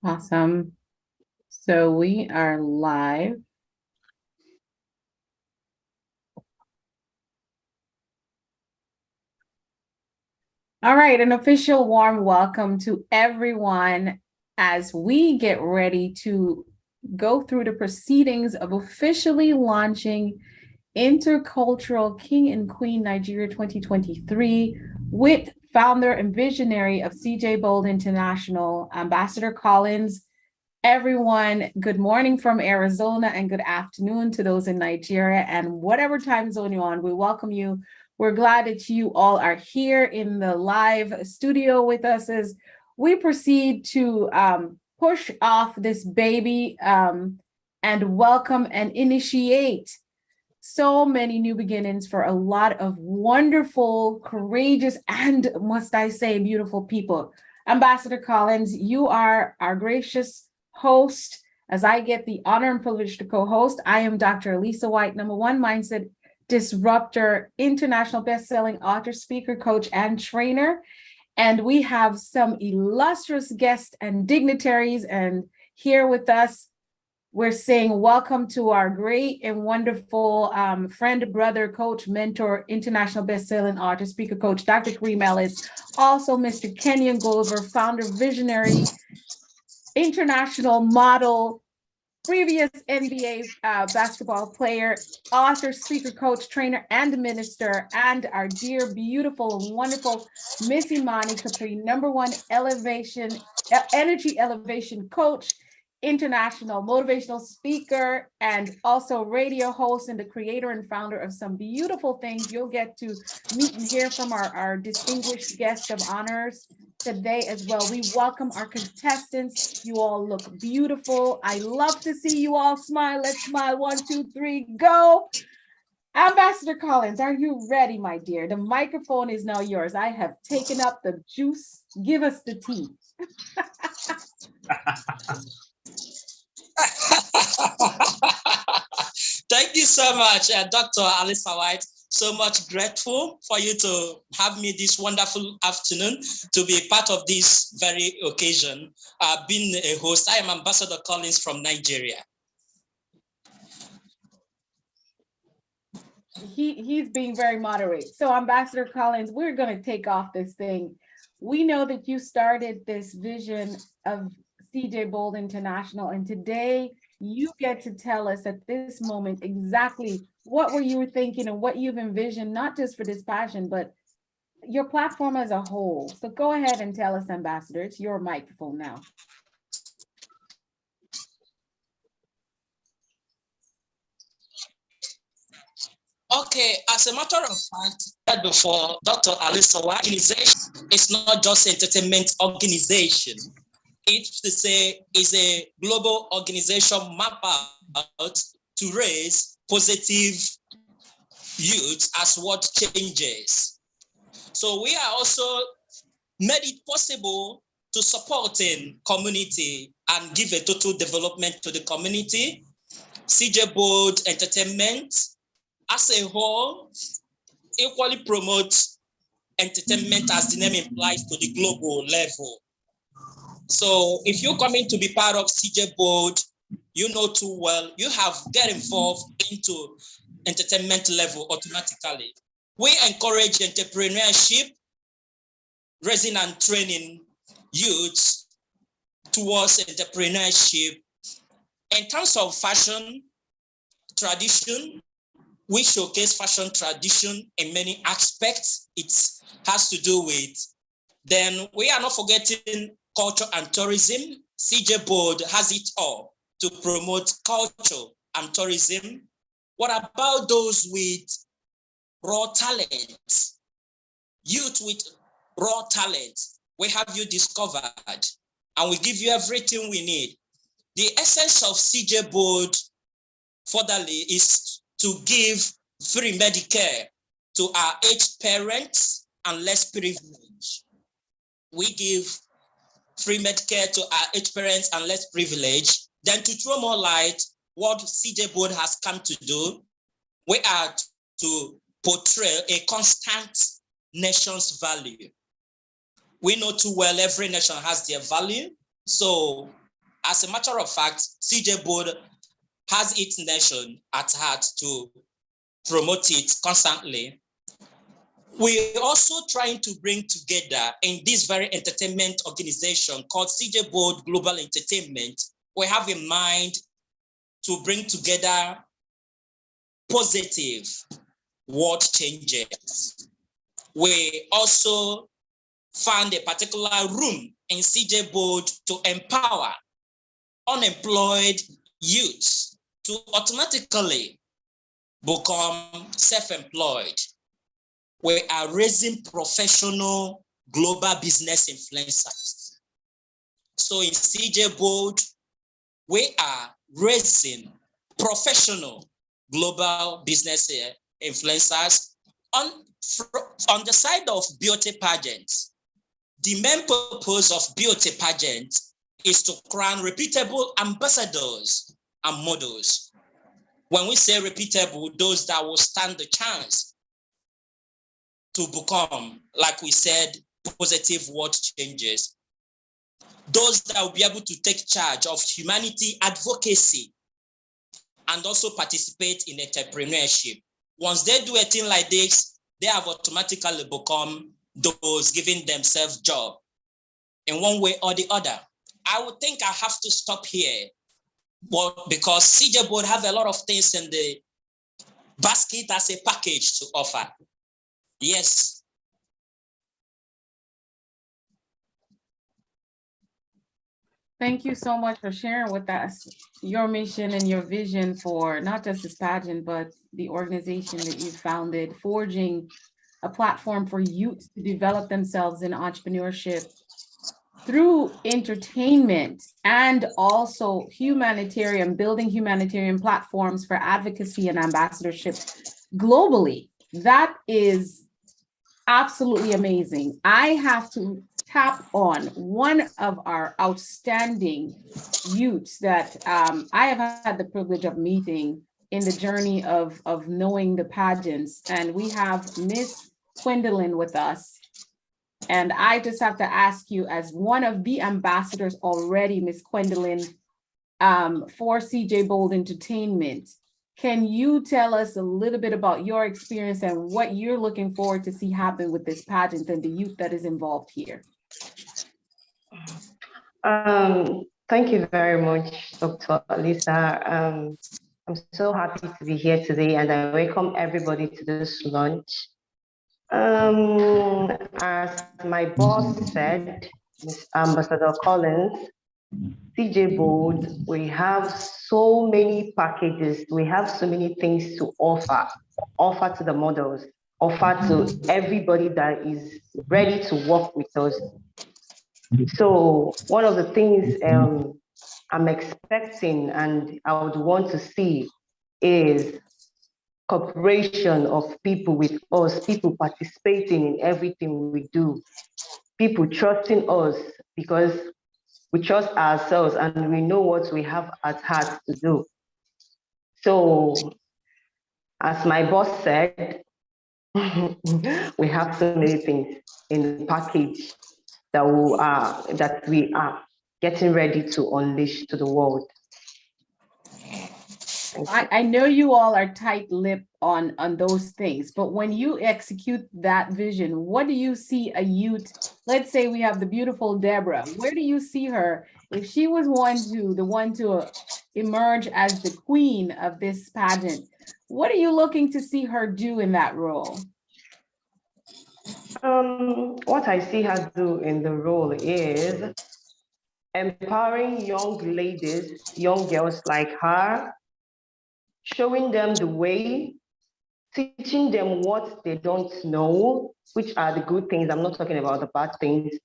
Awesome. So we are live. All right, an official warm welcome to everyone as we get ready to go through the proceedings of officially launching Intercultural King and Queen Nigeria 2023 with founder and visionary of Cee-Jay Bold International, Ambassador Collins. Everyone, good morning from Arizona and good afternoon to those in Nigeria and whatever time zone you're on. We welcome you. We're glad that you all are here in the live studio with us as we proceed to push off this baby and welcome and initiate so many new beginnings for a lot of wonderful, courageous, and must I say, beautiful people. Ambassador Collins, you are our gracious host, as I get the honor and privilege to co-host. I am Dr. Elisa White, #1 mindset disruptor, international best-selling author, speaker, coach, and trainer. And we have some illustrious guests and dignitaries, and here with us, we're saying welcome to our great and wonderful friend, brother, coach, mentor, international best-selling author, speaker, coach, Dr. Kareem Ellis, also Mr. Kenyon Gulliver, founder, visionary, international model, previous NBA basketball player, author, speaker, coach, trainer, and minister, and our dear, beautiful, and wonderful Miss Imani Capri, #1 energy elevation coach, international motivational speaker, and also radio host and the creator and founder of some beautiful things. You'll get to meet and hear from our distinguished guest of honors today as well. We welcome our contestants. You all look beautiful. I love to see you all smile. Let's smile. 1, 2, 3, go. Ambassador Collins, are you ready, my dear? The microphone is now yours. I have taken up the juice. Give us the tea. Thank you so much, Dr. Alisa White. So much grateful for you to have me this wonderful afternoon to be part of this very occasion. Being a host, I am Ambassador Collins from Nigeria. He's being very moderate. So Ambassador Collins, we're going to take off this thing. We know that you started this vision of Cee-Jay Bold International, and today you get to tell us at this moment exactly what were you thinking and what you've envisioned, not just for this passion, but your platform as a whole. So go ahead and tell us, Ambassador. It's your microphone now. Okay, as a matter of fact, before Dr. Alisa White, it's not just entertainment organization. It's to say is a global organization map out to raise positive youth as what changes. So we are also made it possible to support in community and give a total development to the community. Cee-Jay Bold Entertainment as a whole equally promotes entertainment as the name implies to the global level. So if you're coming to be part of Cee-Jay Bold, you know too well, you have get involved into entertainment level automatically. We encourage entrepreneurship, raising and training youths towards entrepreneurship. In terms of fashion tradition, we showcase fashion tradition in many aspects. It has to do with, then we are not forgetting culture and tourism. Cee-Jay Bold has it all to promote culture and tourism. What about those with raw talent? Youth with raw talent, we have you discovered and we give you everything we need. The essence of Cee-Jay Bold furtherly is to give free Medicare to our aged parents and less privileged. We give free Medicare to our aged parents and less privileged. Then to throw more light, what Cee-Jay Bold has come to do, we are to portray a constant nation's value. We know too well every nation has their value. So as a matter of fact, Cee-Jay Board has its nation at heart to promote it constantly. We're also trying to bring together in this very entertainment organization called Cee-Jay Board Global Entertainment. We have in mind to bring together positive world changes. We also found a particular room in Cee-Jay Board to empower unemployed youths to automatically become self-employed. We are raising professional global business influencers. So in Cee-Jay Board, we are raising professional global business influencers. On the side of beauty pageants, the main purpose of beauty pageants is to crown reputable ambassadors and models. When we say reputable, those that will stand the chance to become, like we said, positive world changes. Those that will be able to take charge of humanity advocacy and also participate in entrepreneurship. Once they do a thing like this, they have automatically become those giving themselves job in one way or the other. I would think I have to stop here, but because Cee-Jay Board have a lot of things in the basket as a package to offer. Yes. Thank you so much for sharing with us your mission and your vision for not just this pageant, but the organization that you founded, forging a platform for youth to develop themselves in entrepreneurship through entertainment and also humanitarian, building humanitarian platforms for advocacy and ambassadorship globally. That is absolutely amazing. I have to tap on one of our outstanding youths that I have had the privilege of meeting in the journey of knowing the pageants. And we have Miss Gwendolyn with us. And I just have to ask you, as one of the ambassadors already, Miss Gwendolyn, for Cee-Jay Bold Entertainment, can you tell us a little bit about your experience and what you're looking forward to see happen with this pageant and the youth that is involved here? Thank you very much, Dr. Lisa. I'm so happy to be here today, and I welcome everybody to this launch. As my boss said, Ms. Ambassador Collins, Cee-Jay Bold, we have so many packages, we have so many things to offer to the models, offer to everybody that is ready to work with us. So one of the things I'm expecting and I would want to see is cooperation of people with us, people participating in everything we do, people trusting us because we trust ourselves and we know what we have at heart to do. So, as my boss said, we have so many things in the package that we are getting ready to unleash to the world. I know you all are tight-lipped on those things, but when you execute that vision, what do you see a youth? Let's say we have the beautiful Deborah. Where do you see her if she was the one to emerge as the queen of this pageant? What are you looking to see her do in that role? What I see her do in the role is empowering young ladies, young girls like her, showing them the way, teaching them what they don't know, which are the good things. I'm not talking about the bad things.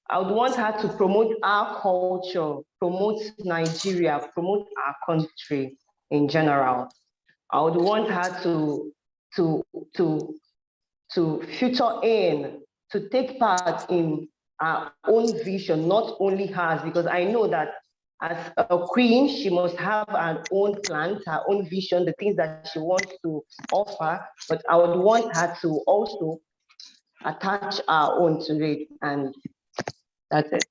I would want her to promote our culture, promote Nigeria, promote our country in general. I would want her to future in, to take part in our own vision, not only hers, because I know that as a queen, she must have her own plans, her own vision, the things that she wants to offer, but I would want her to also attach our own to it, and that's it.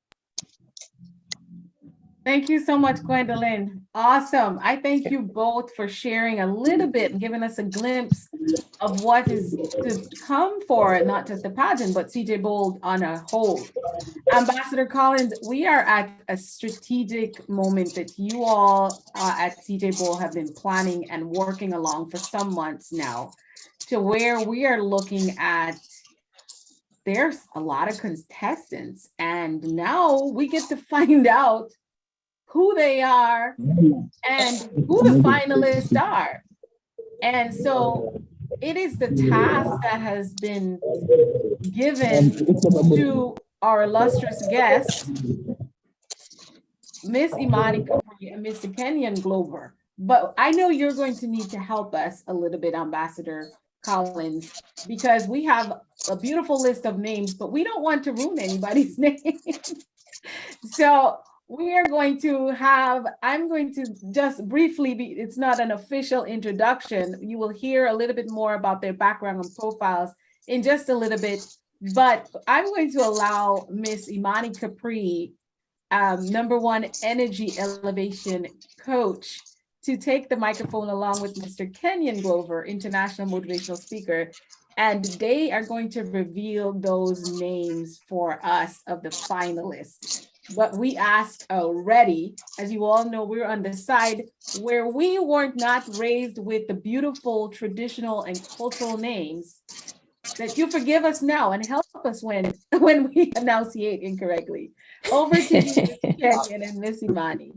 Thank you so much, Gwendolyn. Awesome. I thank you both for sharing a little bit and giving us a glimpse of what is to come for not just the pageant, but CJ Bold on a whole. Ambassador Collins, we are at a strategic moment that you all at CJ Bold have been planning and working along for some months now, to where we are looking at there's a lot of contestants, and now we get to find out who they are and who the finalists are. And so it is the task that has been given to our illustrious guest, Miss Imani Capri and Mr. Kenyon Glover. But I know you're going to need to help us a little bit, Ambassador Collins, because we have a beautiful list of names, but we don't want to ruin anybody's name. So we are going to have, I'm going to just briefly be, it's not an official introduction. You will hear a little bit more about their background and profiles in just a little bit, but I'm going to allow Miss Imani Capri, #1 energy elevation coach, to take the microphone along with Mr. Kenyon Glover, international motivational speaker, and they are going to reveal those names for us of the finalists. But we asked already, as you all know, we're on the side where we were not raised with the beautiful traditional and cultural names, that you forgive us now and help us when we enunciate incorrectly. Over to you, Ms. Kenyon and Miss Imani.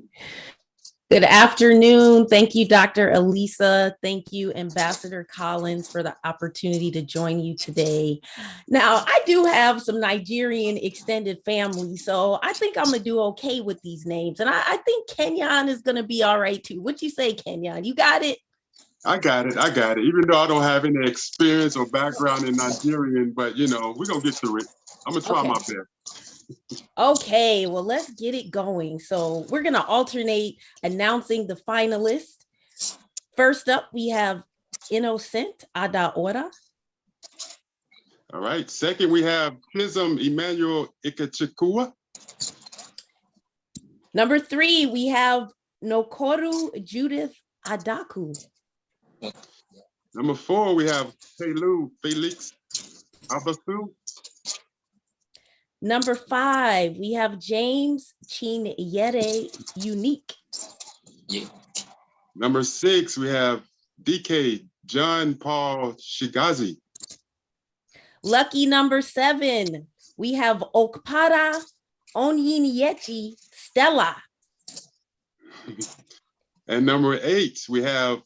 Good afternoon. Thank you, Dr. Elisa. Thank you, Ambassador Collins, for the opportunity to join you today. Now, I do have some Nigerian extended family, so I think I'm going to do okay with these names. And I think Kenyon is going to be all right, too. What you say, Kenyon? You got it? I got it. Even though I don't have any experience or background in Nigerian, but, you know, we're going to get through it. I'm going to try my best. Okay, well, let's get it going. So we're going to alternate announcing the finalists. First up, we have Innocent Adaora. All right. Second, we have Chisholm Emmanuel Ikechukwu. Number 3, we have Nokoru Judith Adaku. Number 4, we have Pelu Felix Abasu. Number 5, we have James Chinyere Unique. Yeah. Number 6, we have DK John Paul Shigazi. Lucky number 7, we have Okpara Onyinyechi Stella. And number 8, we have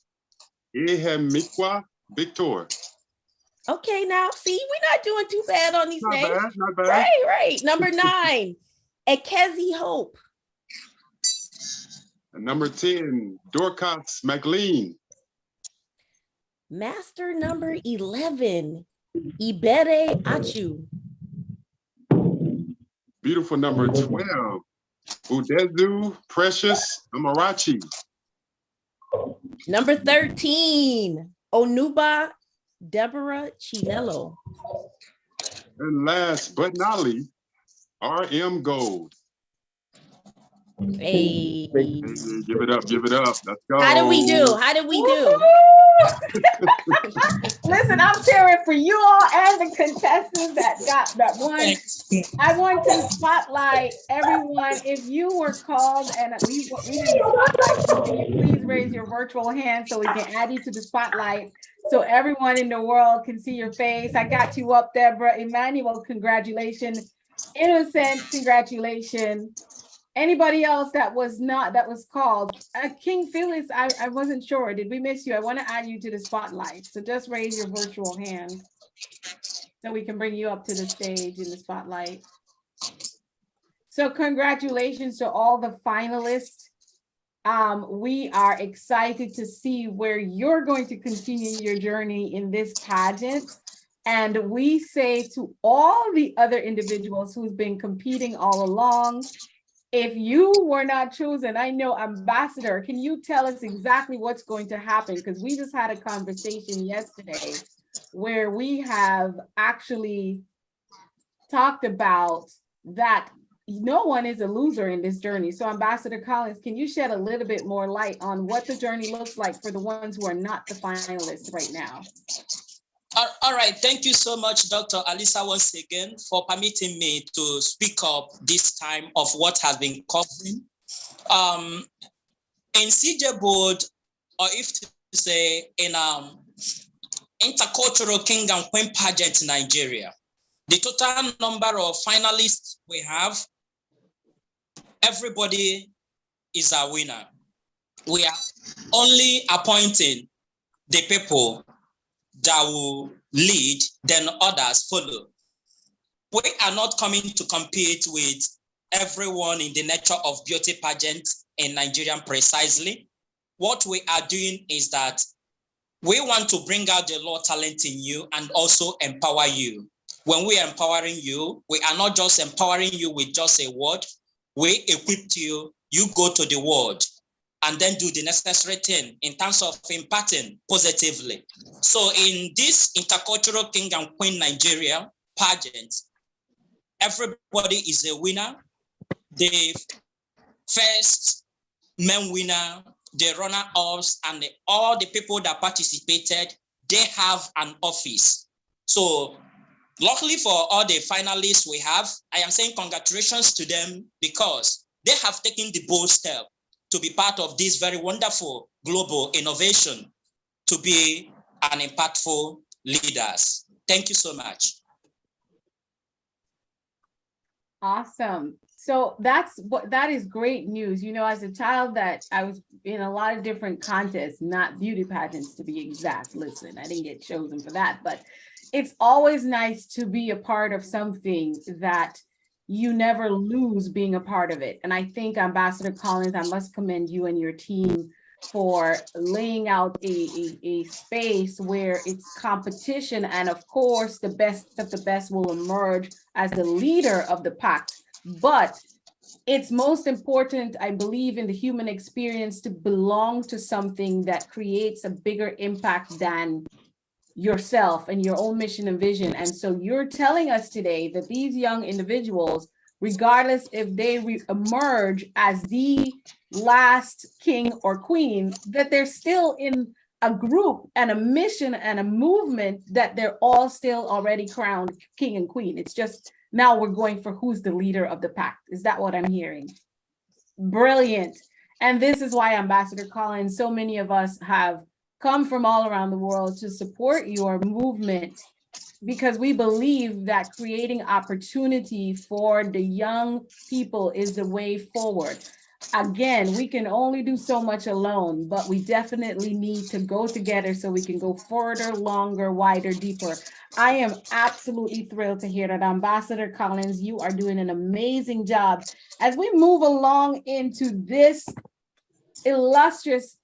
Ehemikwa Victor. Okay, now see, we're not doing too bad on these names. Not bad. Right. Number 9, Ekezi Hope. And number 10, Dorcas McLean. Master number 11, Ibere Achu. Beautiful number 12, Udezu Precious Amarachi. Number 13, Onuba Deborah Chinello. And last but not least, RM Gold. Hey. Give it up. Let's go. How did we do? Listen, I'm cheering for you all and the contestants that got that one. I want to spotlight everyone. If you were called and we didn't spotlight you, can you please raise your virtual hand so we can add you to the spotlight so everyone in the world can see your face. I got you up, Deborah. Emmanuel, congratulations. Innocent, congratulations. Anybody else that was called? King Felix, I wasn't sure. Did we miss you? I want to add you to the spotlight. So just raise your virtual hand so we can bring you up to the stage in the spotlight. So congratulations to all the finalists. We are excited to see where you're going to continue your journey in this pageant. And we say to all the other individuals who've been competing all along, if you were not chosen, I know, Ambassador, can you tell us exactly what's going to happen? Because we just had a conversation yesterday where we have actually talked about that no one is a loser in this journey. So Ambassador Collins, can you shed a little bit more light on what the journey looks like for the ones who are not the finalists right now? All right, thank you so much, Dr. Alisa, once again, for permitting me to speak up this time of what has been covering. In Cee-Jay board, or if to say in intercultural king and queen pageant in Nigeria, the total number of finalists we have, everybody is a winner. We are only appointing the people that will lead, then others follow. We are not coming to compete with everyone in the nature of beauty pageant in Nigeria precisely. What we are doing is that we want to bring out the raw talent in you and also empower you. When we are empowering you, we are not just empowering you with just a word. We equip you, you go to the world and then do the necessary thing in terms of impacting positively. So in this intercultural king and queen Nigeria pageant, everybody is a winner. The first men winner, the runner-ups, and all the people that participated, they have an office. So luckily for all the finalists we have, I am saying congratulations to them because they have taken the bold step to be part of this very wonderful global innovation, to be an impactful leaders. Thank you so much. Awesome. So that is great news. You know, as a child that I was in a lot of different contests, not beauty pageants to be exact. Listen, I didn't get chosen for that, but it's always nice to be a part of something that you never lose being a part of it. And I think Ambassador Collins, I must commend you and your team for laying out a space where it's competition. And of course, the best of the best will emerge as the leader of the pack. But it's most important, I believe, in the human experience to belong to something that creates a bigger impact than yourself and your own mission and vision. And so you're telling us today that these young individuals, regardless if they emerge as the last king or queen, that they're still in a group and a mission and a movement, that they're all still already crowned king and queen. It's just now we're going for who's the leader of the pack. Is that what I'm hearing? Brilliant. And this is why, Ambassador Collins, so many of us have come from all around the world to support your movement, because we believe that creating opportunity for the young people is the way forward. Again, we can only do so much alone, but we definitely need to go together so we can go further, longer, wider, deeper. I am absolutely thrilled to hear that. Ambassador Collins, you are doing an amazing job. As we move along into this illustrious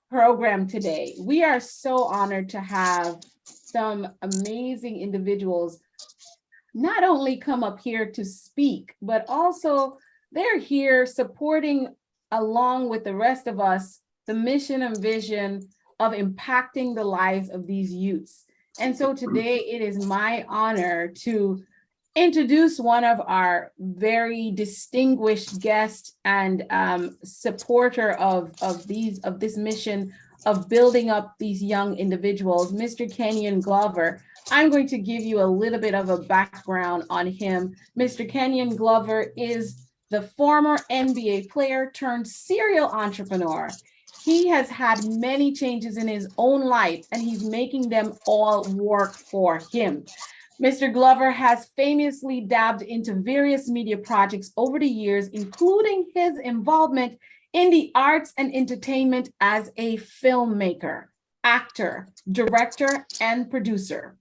program today, we are so honored to have some amazing individuals not only come up here to speak, but also they're here supporting, along with the rest of us, the mission and vision of impacting the lives of these youths. And so today it is my honor to introduce one of our very distinguished guests and supporter of this mission of building up these young individuals, Mr. Kenyon Glover. I'm going to give you a little bit of a background on him. Mr. Kenyon Glover is the former NBA player turned serial entrepreneur. He has had many changes in his own life, and he's making them all work for him. Mr. Glover has famously dabbed into various media projects over the years, including his involvement in the arts and entertainment as a filmmaker, actor, director, and producer.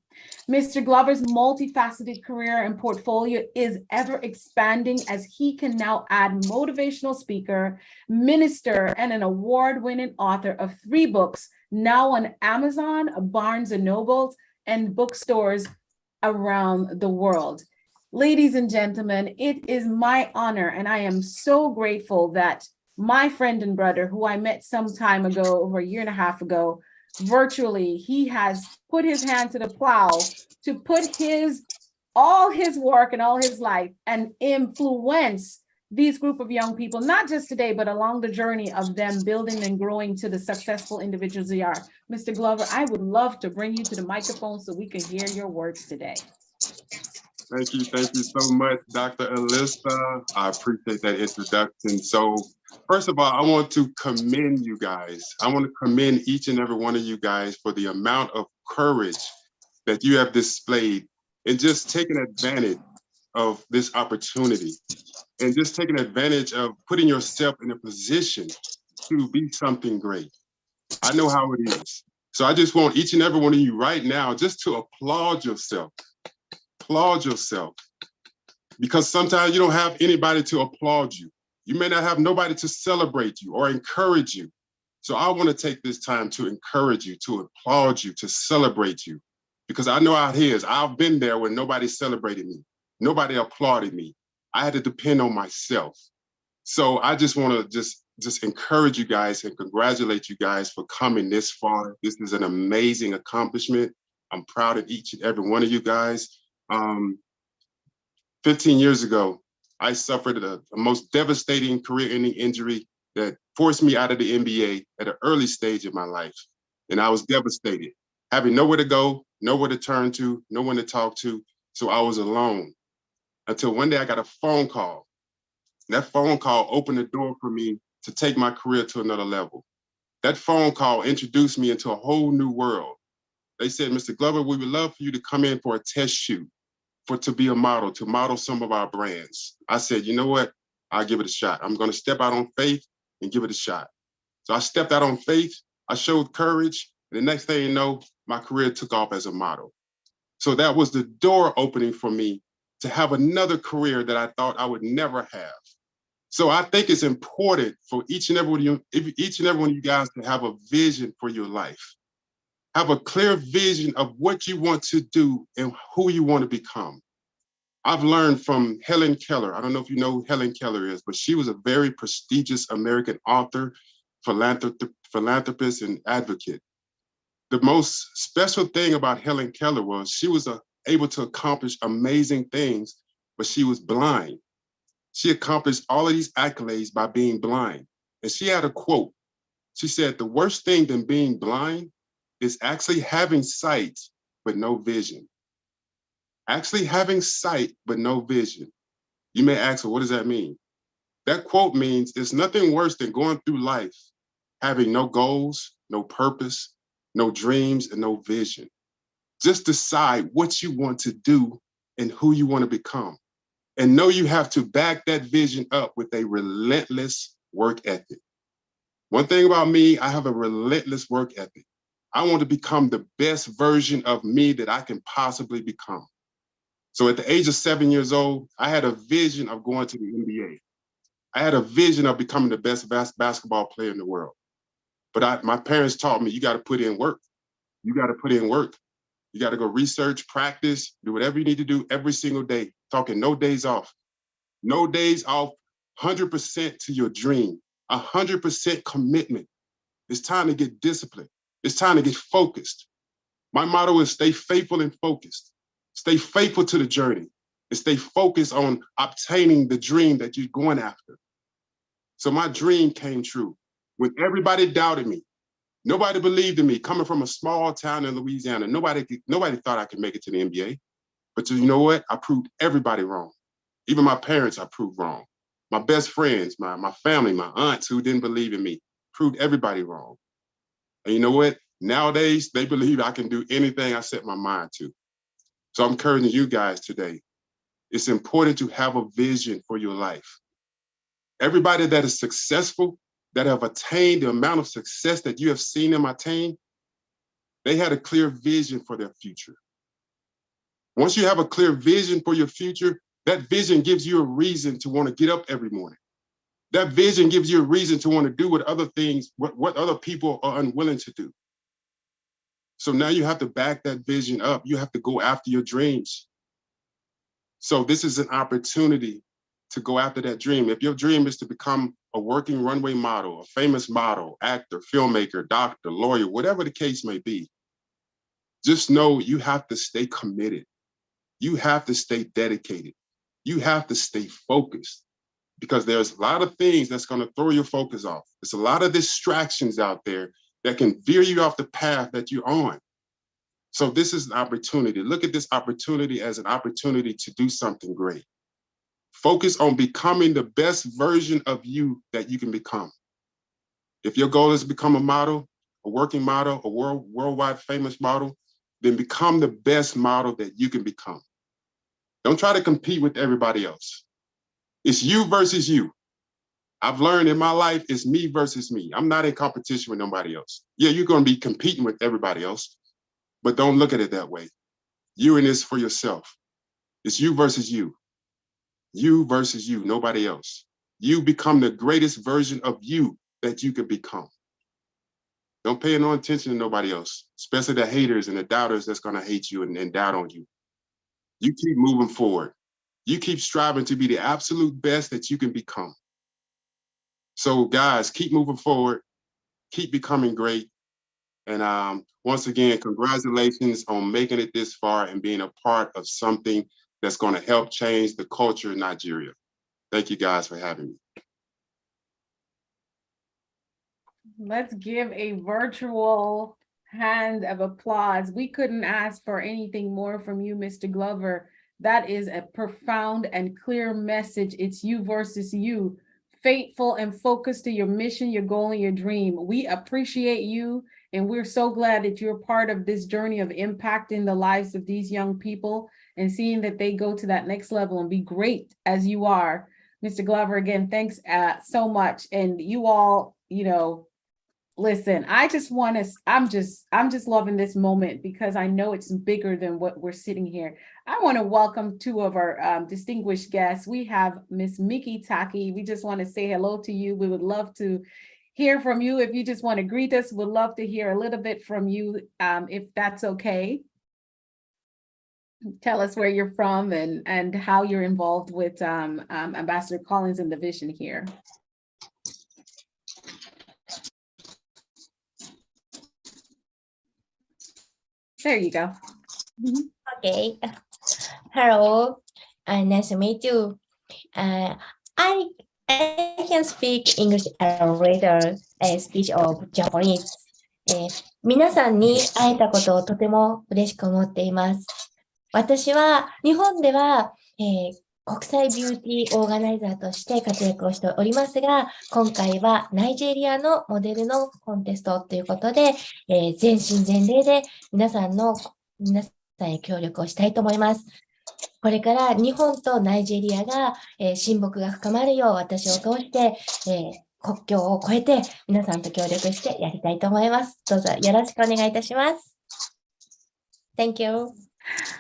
Mr. Glover's multifaceted career and portfolio is ever expanding as he can now add motivational speaker, minister, and an award-winning author of 3 books, now on Amazon, Barnes & Nobles, and bookstores around the world. Ladies and gentlemen, it is my honor, and I am so grateful that my friend and brother, who I met some time ago, over a year and a half ago, virtually, he has put his hand to the plow to put his all his work and all his life and influence these group of young people, not just today, but along the journey of them building and growing to the successful individuals they are. Mr. Glover, I would love to bring you to the microphone so we can hear your words today. Thank you so much, Dr. Alyssa. I appreciate that introduction. So first of all, I want to commend you guys. I want to commend each and every one of you guys for the amount of courage that you have displayed in just taking advantage of this opportunity and just taking advantage of putting yourself in a position to be something great. I know how it is. So I just want each and every one of you right now just to applaud yourself. Applaud yourself. Because sometimes you don't have anybody to applaud you. You may not have nobody to celebrate you or encourage you. So I want to take this time to encourage you, to applaud you, to celebrate you. Because I know how it is. I've been there when nobody celebrated me. Nobody applauded me. I had to depend on myself. So I just want to just encourage you guys and congratulate you guys for coming this far. This is an amazing accomplishment. I'm proud of each and every one of you guys. 15 years ago, I suffered a most devastating career-ending injury that forced me out of the NBA at an early stage of my life. And I was devastated, having nowhere to go, nowhere to turn to, no one to talk to. So I was alone until one day I got a phone call. That phone call opened the door for me to take my career to another level. That phone call introduced me into a whole new world. They said, Mr. Glover, we would love for you to come in for a test shoot, to be a model, to model some of our brands. I said, you know what? I'll give it a shot. I'm going to step out on faith and give it a shot. So I stepped out on faith. I showed courage. And the next thing you know, my career took off as a model. So that was the door opening for me to have another career that I thought I would never have. So I think it's important for each and every one of you guys to have a vision for your life. Have a clear vision of what you want to do and who you want to become. I've learned from Helen Keller. I don't know if you know who Helen Keller is, but she was a very prestigious American author, philanthropist, and advocate. The most special thing about Helen Keller was she was able to accomplish amazing things, but she was blind. She accomplished all of these accolades by being blind. And she had a quote. She said, the worst thing than being blind is actually having sight, but no vision. Actually having sight, but no vision. You may ask, well, what does that mean? That quote means it's nothing worse than going through life, having no goals, no purpose, no dreams, and no vision. Just decide what you want to do and who you want to become. And know you have to back that vision up with a relentless work ethic. One thing about me, I have a relentless work ethic. I want to become the best version of me that I can possibly become. So at the age of 7 years old, I had a vision of going to the NBA. I had a vision of becoming the best basketball player in the world. But my parents taught me, you got to put in work. You got to put in work. You got to go research, practice, do whatever you need to do every single day, talking no days off. No days off, 100% to your dream, 100% commitment. It's time to get disciplined. It's time to get focused. My motto is stay faithful and focused. Stay faithful to the journey and stay focused on obtaining the dream that you're going after. So my dream came true. When everybody doubted me, nobody believed in me, coming from a small town in Louisiana, nobody thought I could make it to the NBA. But you know what? I proved everybody wrong. Even my parents I proved wrong. My best friends, my family, my aunts who didn't believe in me, proved everybody wrong. And you know what? Nowadays, they believe I can do anything I set my mind to. So I'm encouraging you guys today. It's important to have a vision for your life. Everybody that is successful, that have attained the amount of success that you have seen them attain, they had a clear vision for their future. Once you have a clear vision for your future, that vision gives you a reason to want to get up every morning. That vision gives you a reason to want to do what other people are unwilling to do. So now you have to back that vision up. You have to go after your dreams. So this is an opportunity to go after that dream. If your dream is to become a working runway model, a famous model, actor, filmmaker, doctor, lawyer, whatever the case may be, just know you have to stay committed. You have to stay dedicated. You have to stay focused, because there's a lot of things that's going to throw your focus off. There's a lot of distractions out there that can veer you off the path that you're on. So this is an opportunity. Look at this opportunity as an opportunity to do something great. Focus on becoming the best version of you that you can become. If your goal is to become a model, a working model, a worldwide famous model, then become the best model that you can become. Don't try to compete with everybody else. It's you versus you. I've learned in my life, it's me versus me. I'm not in competition with nobody else. Yeah, you're going to be competing with everybody else, but don't look at it that way. You're in this for yourself. It's you versus you. You versus you, nobody else. You become the greatest version of you that you can become. Don't pay no attention to nobody else, especially the haters and the doubters that's going to hate you and doubt on you. You keep moving forward. You keep striving to be the absolute best that you can become. So guys, keep moving forward, keep becoming great. And once again, congratulations on making it this far and being a part of something that's going to help change the culture in Nigeria. Thank you guys for having me. Let's give a virtual hand of applause. We couldn't ask for anything more from you, Mr. Glover. That is a profound and clear message. It's you versus you. Faithful and focused to your mission, your goal, and your dream. We appreciate you, and we're so glad that you're part of this journey of impacting the lives of these young people and seeing that they go to that next level and be great as you are. Mr. Glover, again, thanks so much. And you all, listen, I'm just loving this moment because I know it's bigger than what we're sitting here. I want to welcome two of our distinguished guests. We have Miss Mickey Taki. We just want to say hello to you. We would love to hear from you. If you just want to greet us, we'd love to hear a little bit from you, if that's okay. Tell us where you're from and how you're involved with Ambassador Collins and the vision here. There you go. Okay. Hello. Nice to meet you. I can speak English a little speech of Japanese. 皆さんに会えたことをとても嬉しく思っています。私は日本では、国際ビューティーオーガナイザーとして活躍をしておりますが、今回はナイジェリアのモデルのコンテストということで、全身全霊で皆さんへ協力をしたいと思います。これから日本とナイジェリアが、親睦が深まるよう私を通して、国境を越えて皆さんと協力してやりたいと思います。どうぞよろしくお願いいたします。Thank you.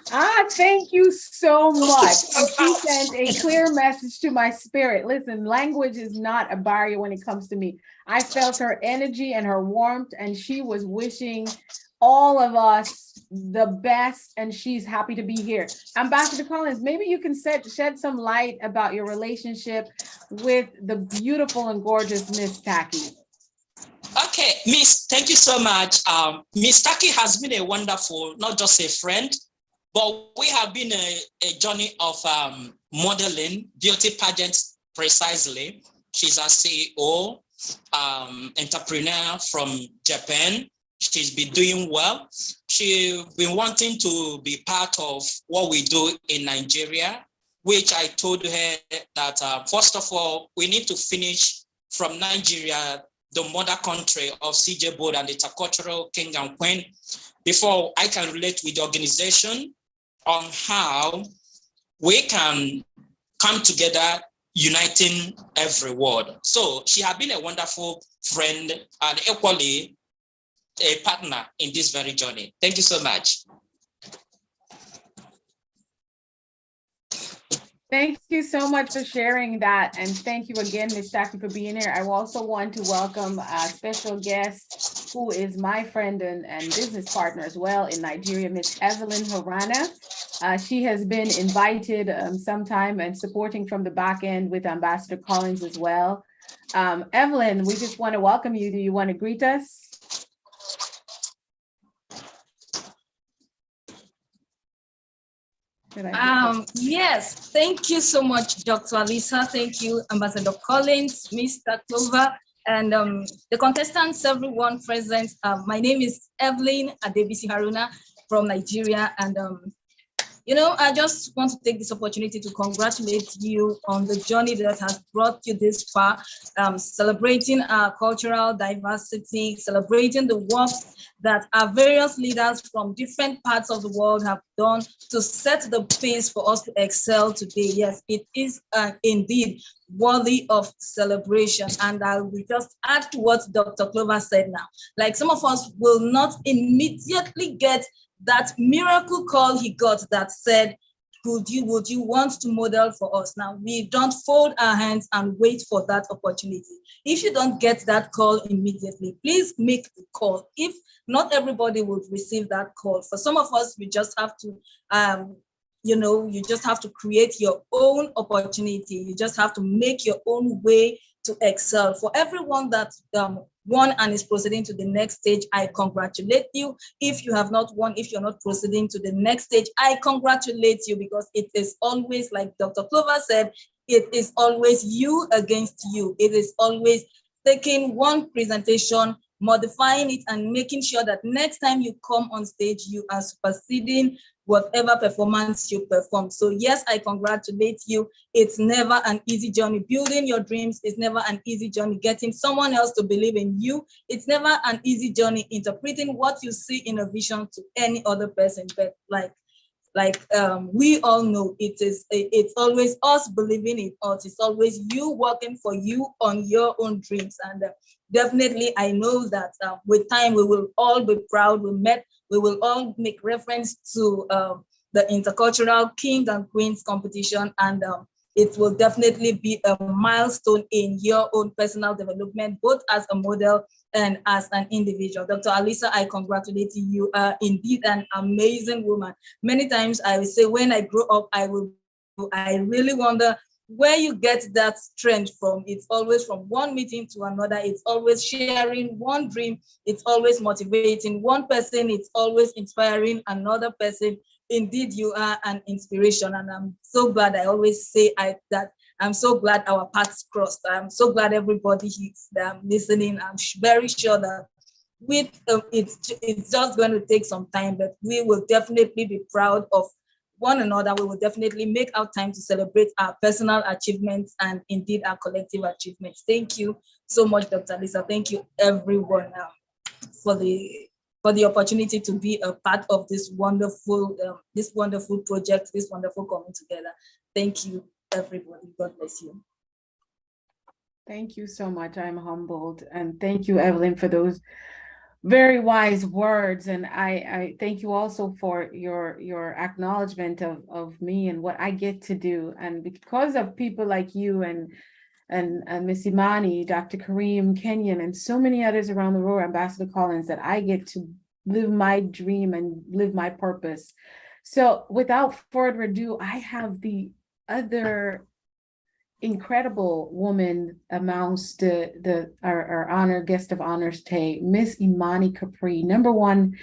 Thank you so much. She sent a clear message to my spirit. Listen, language is not a barrier when it comes to me. I felt her energy and her warmth, and she was wishing all of us the best, and she's happy to be here. Ambassador Collins, maybe you can shed some light about your relationship with the beautiful and gorgeous Miss Taki. Okay, Miss, thank you so much. Miss Taki has been a wonderful, not just a friend, but we have been a journey of modeling, beauty pageants precisely. She's a CEO, entrepreneur from Japan. She's been doing well. She's been wanting to be part of what we do in Nigeria, which I told her that first of all, we need to finish from Nigeria, the mother country of Cee-Jay and the intercultural king and queen, before I can relate with the organization on how we can come together, uniting every word. So she has been a wonderful friend and equally a partner in this very journey. Thank you so much. Thank you so much for sharing that. And thank you again, Ms. Taki, for being here. I also want to welcome a special guest who is my friend and business partner as well in Nigeria, Ms. Evelyn Harana. She has been invited sometime and supporting from the back end with Ambassador Collins as well. Evelyn, we just want to welcome you. Do you want to greet us? Yes, thank you so much, Dr. Alisa. Thank you, Ambassador Collins, Mr. Clover, and the contestants, everyone present. My name is Evelyn Adebisi Haruna from Nigeria, and I just want to take this opportunity to congratulate you on the journey that has brought you this far, celebrating our cultural diversity, celebrating the works that our various leaders from different parts of the world have done to set the pace for us to excel today. Yes, it is indeed worthy of celebration. And I will just add to what Dr. Clover said now. Like, some of us will not immediately get that miracle call he got that said, would you want to model for us? Now, we don't fold our hands and wait for that opportunity. If you don't get that call immediately, please make the call. If not, everybody will receive that call. For some of us, you just have to you just have to create your own opportunity. You just have to make your own way to excel. For everyone that won and is proceeding to the next stage, I congratulate you. If you have not won, if you're not proceeding to the next stage, I congratulate you, because it is always, like Dr. Clover said, it is always you against you. It is always taking one presentation, modifying it, and making sure that next time you come on stage, you are superseding whatever performance you perform. So yes, I congratulate you. It's never an easy journey. Building your dreams is never an easy journey. Getting someone else to believe in you, it's never an easy journey. Interpreting what you see in a vision to any other person, but we all know, it's always us believing in us. It's always you working for you on your own dreams. And definitely, I know that with time, we will all be proud. We will all make reference to the Intercultural King and Queens competition, and it will definitely be a milestone in your own personal development, both as a model and as an individual. Dr. Alisa, I congratulate you. You are indeed an amazing woman. Many times I will say, when I grow up, I really wonder where you get that strength from. It's always from one meeting to another. It's always sharing one dream. It's always motivating one person. It's always inspiring another person. Indeed, you are an inspiration. And I'm so glad. I always say that I'm so glad our paths crossed. I'm so glad everybody is listening. I'm very sure that it's just going to take some time, but we will definitely be proud of one another. We will definitely make our time to celebrate our personal achievements and indeed our collective achievements. Thank you so much, Dr. Lisa. Thank you, everyone, for the opportunity to be a part of this wonderful project, this wonderful coming together. Thank you, everybody. God bless you. Thank you so much. I'm humbled, and thank you, Evelyn, for those very wise words. And I thank you also for your acknowledgement of me and what I get to do. And because of people like you and Miss Imani, Dr. Kareem, Kenyon, and so many others around the world, Ambassador Collins, that I get to live my dream and live my purpose. So without further ado, I have the other incredible woman amongst our honor guest of honors today, Miss Imani Capri, #1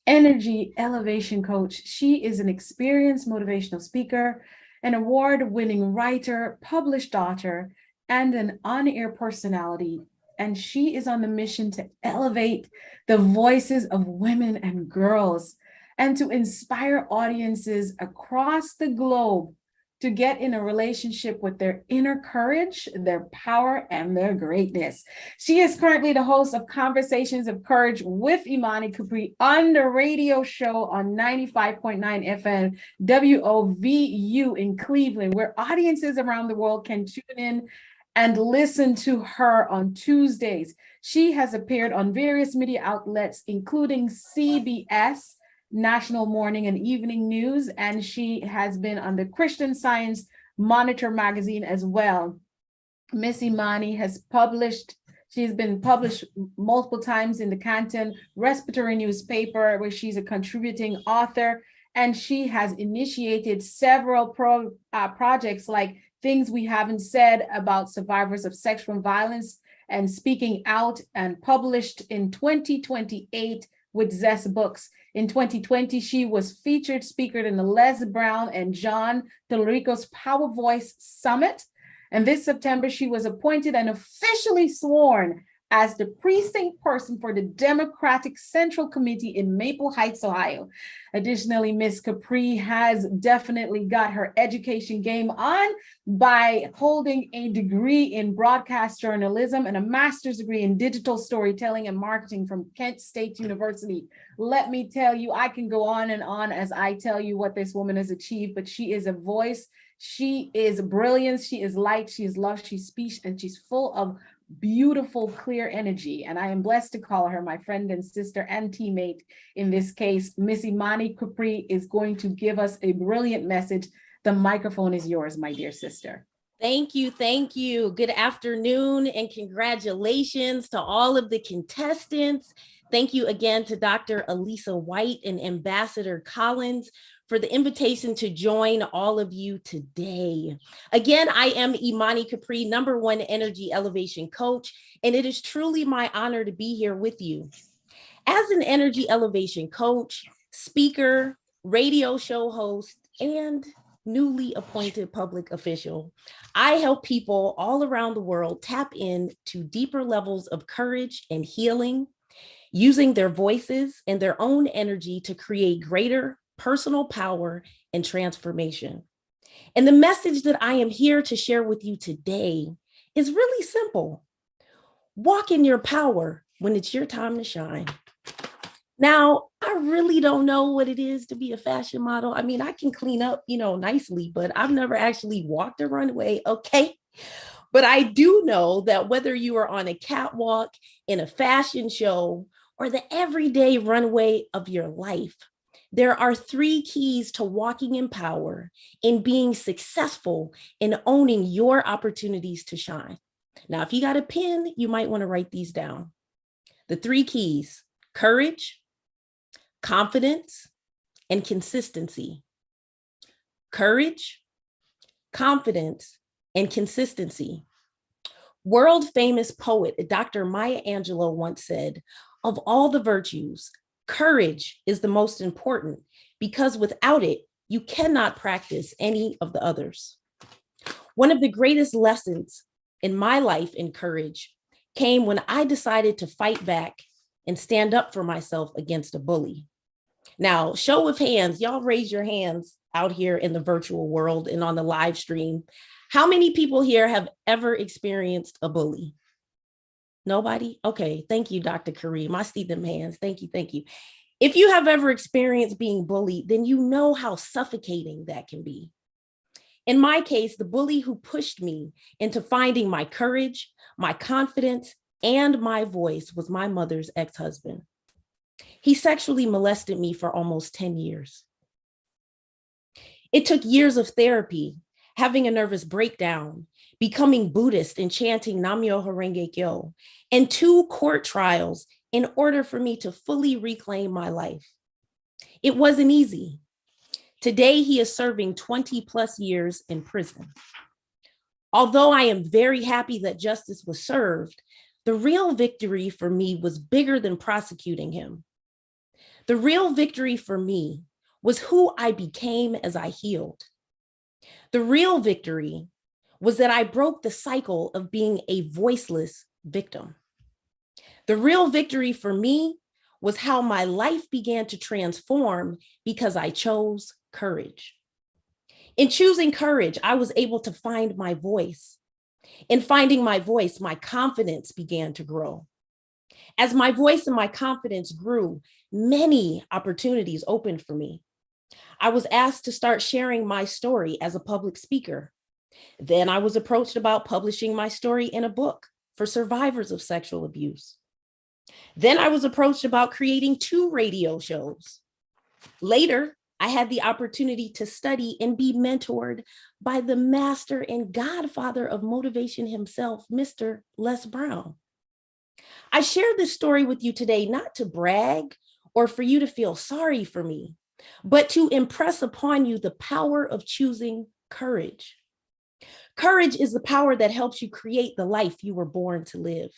energy elevation coach. She is an experienced motivational speaker, an award-winning writer, published author, and an on-air personality. And she is on the mission to elevate the voices of women and girls and to inspire audiences across the globe to get in a relationship with their inner courage, their power, and their greatness. She is currently the host of Conversations of Courage with Imani Capri on the radio show on 95.9 FM WOVU in Cleveland, where audiences around the world can tune in and listen to her on Tuesdays. She has appeared on various media outlets, including CBS, National Morning and Evening News, and she has been on the Christian Science Monitor magazine as well. Miss Imani has she's been published multiple times in the Canton Respiratory newspaper, where she's a contributing author, and she has initiated several projects like Things We Haven't Said about survivors of sexual violence and speaking out, and published in 2028 with Zest Books. In 2020, she was featured speaker in the Les Brown and John Tallarico's Power Voice Summit. And this September, she was appointed and officially sworn as the precinct person for the Democratic Central Committee in Maple Heights, Ohio. Additionally, Ms. Capri has definitely got her education game on by holding a degree in broadcast journalism and a master's degree in digital storytelling and marketing from Kent State University. Let me tell you, I can go on and on as I tell you what this woman has achieved, but she is a voice. She is brilliance. She is light. She is love. She's speech, and she's full of beautiful, clear energy. And I am blessed to call her my friend and sister and teammate in this case. Miss Imani Capri is going to give us a brilliant message. The microphone is yours, my dear sister. Thank you. Thank you. Good afternoon and congratulations to all of the contestants. Thank you again to Dr. Elisa White and Ambassador Collins for the invitation to join all of you today. Again, I am Imani Capri, #1 energy elevation coach, and it is truly my honor to be here with you. As an energy elevation coach, speaker, radio show host, and newly appointed public official, I help people all around the world tap into deeper levels of courage and healing, using their voices and their own energy to create greater personal power and transformation. And the message that I am here to share with you today is really simple. Walk in your power when it's your time to shine. Now, I really don't know what it is to be a fashion model. I mean, I can clean up, nicely, but I've never actually walked a runway, okay? But I do know that whether you are on a catwalk, in a fashion show, or the everyday runway of your life, there are 3 keys to walking in power, in being successful, in owning your opportunities to shine. Now, if you got a pen, you might want to write these down. The 3 keys: courage, confidence, and consistency. Courage, confidence, and consistency. World famous poet Dr. Maya Angelou once said, "Of all the virtues, courage is the most important, because without it, you cannot practice any of the others." One of the greatest lessons in my life in courage came when I decided to fight back and stand up for myself against a bully. Now, show of hands, y'all raise your hands out here in the virtual world and on the live stream. How many people here have ever experienced a bully? Nobody? Okay, thank you, Dr. Kareem. I see them hands. Thank you, thank you. If you have ever experienced being bullied, then you know how suffocating that can be. In my case, the bully who pushed me into finding my courage, my confidence, and my voice was my mother's ex-husband. He sexually molested me for almost 10 years. It took years of therapy, having a nervous breakdown, becoming Buddhist and chanting Nam-myoho Renge Kyo, and 2 court trials in order for me to fully reclaim my life. It wasn't easy. Today, he is serving 20+ years in prison. Although I am very happy that justice was served, the real victory for me was bigger than prosecuting him. The real victory for me was who I became as I healed. The real victory was that I broke the cycle of being a voiceless victim. The real victory for me was how my life began to transform because I chose courage. In choosing courage, I was able to find my voice. In finding my voice, my confidence began to grow. As my voice and my confidence grew, many opportunities opened for me. I was asked to start sharing my story as a public speaker. Then I was approached about publishing my story in a book for survivors of sexual abuse. Then I was approached about creating 2 radio shows. Later, I had the opportunity to study and be mentored by the master and godfather of motivation himself, Mr. Les Brown. I share this story with you today, not to brag or for you to feel sorry for me, but to impress upon you the power of choosing courage. Courage is the power that helps you create the life you were born to live.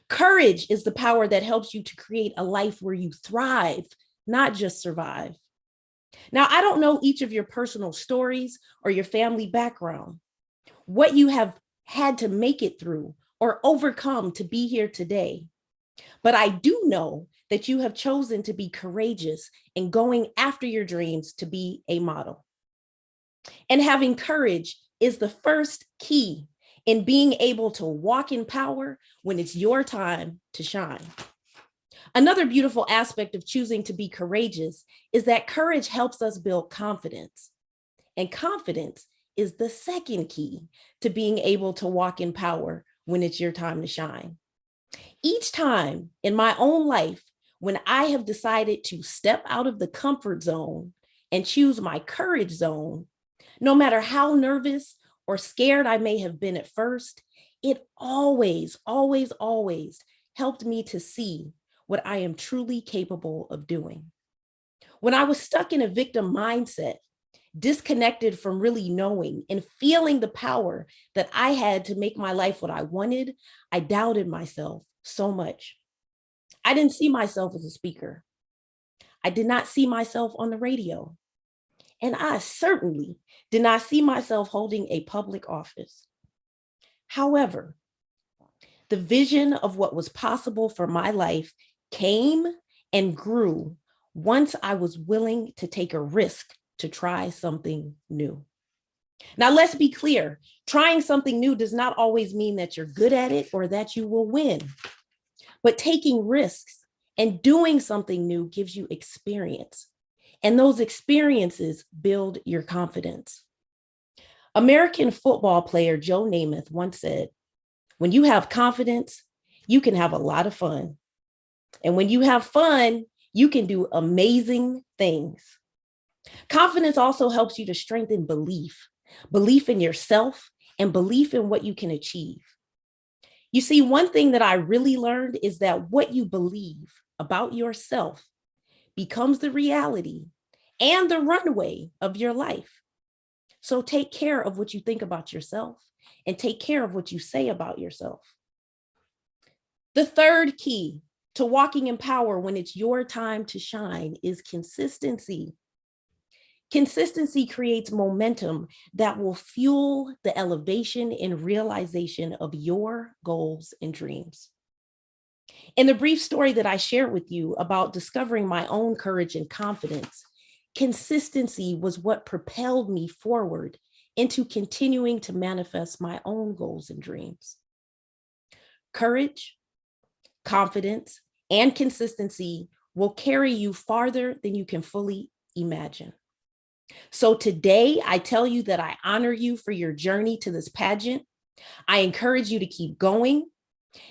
Courage is the power that helps you to create a life where you thrive, not just survive. Now, I don't know each of your personal stories or your family background, what you have had to make it through or overcome to be here today. But I do know that you have chosen to be courageous in going after your dreams to be a model. And having courage is the first key in being able to walk in power when it's your time to shine. Another beautiful aspect of choosing to be courageous is that courage helps us build confidence. And confidence is the second key to being able to walk in power when it's your time to shine. Each time in my own life, when I have decided to step out of the comfort zone and choose my courage zone, no matter how nervous or scared I may have been at first, it always, always, always helped me to see what I am truly capable of doing. When I was stuck in a victim mindset, disconnected from really knowing and feeling the power that I had to make my life what I wanted, I doubted myself so much. I didn't see myself as a speaker. I did not see myself on the radio. And I certainly did not see myself holding a public office. However, the vision of what was possible for my life came and grew once I was willing to take a risk to try something new. Now, let's be clear. Trying something new does not always mean that you're good at it or that you will win. But taking risks and doing something new gives you experience. And those experiences build your confidence. American football player Joe Namath once said, "When you have confidence, you can have a lot of fun. And when you have fun, you can do amazing things." Confidence also helps you to strengthen belief in yourself and belief in what you can achieve. You see, one thing that I really learned is that what you believe about yourself becomes the reality and the runway of your life. So take care of what you think about yourself and take care of what you say about yourself. The third key to walking in power when it's your time to shine is consistency. Consistency creates momentum that will fuel the elevation and realization of your goals and dreams. In the brief story that I shared with you about discovering my own courage and confidence, consistency was what propelled me forward into continuing to manifest my own goals and dreams. Courage, confidence, and consistency will carry you farther than you can fully imagine. So today, I tell you that I honor you for your journey to this pageant. I encourage you to keep going.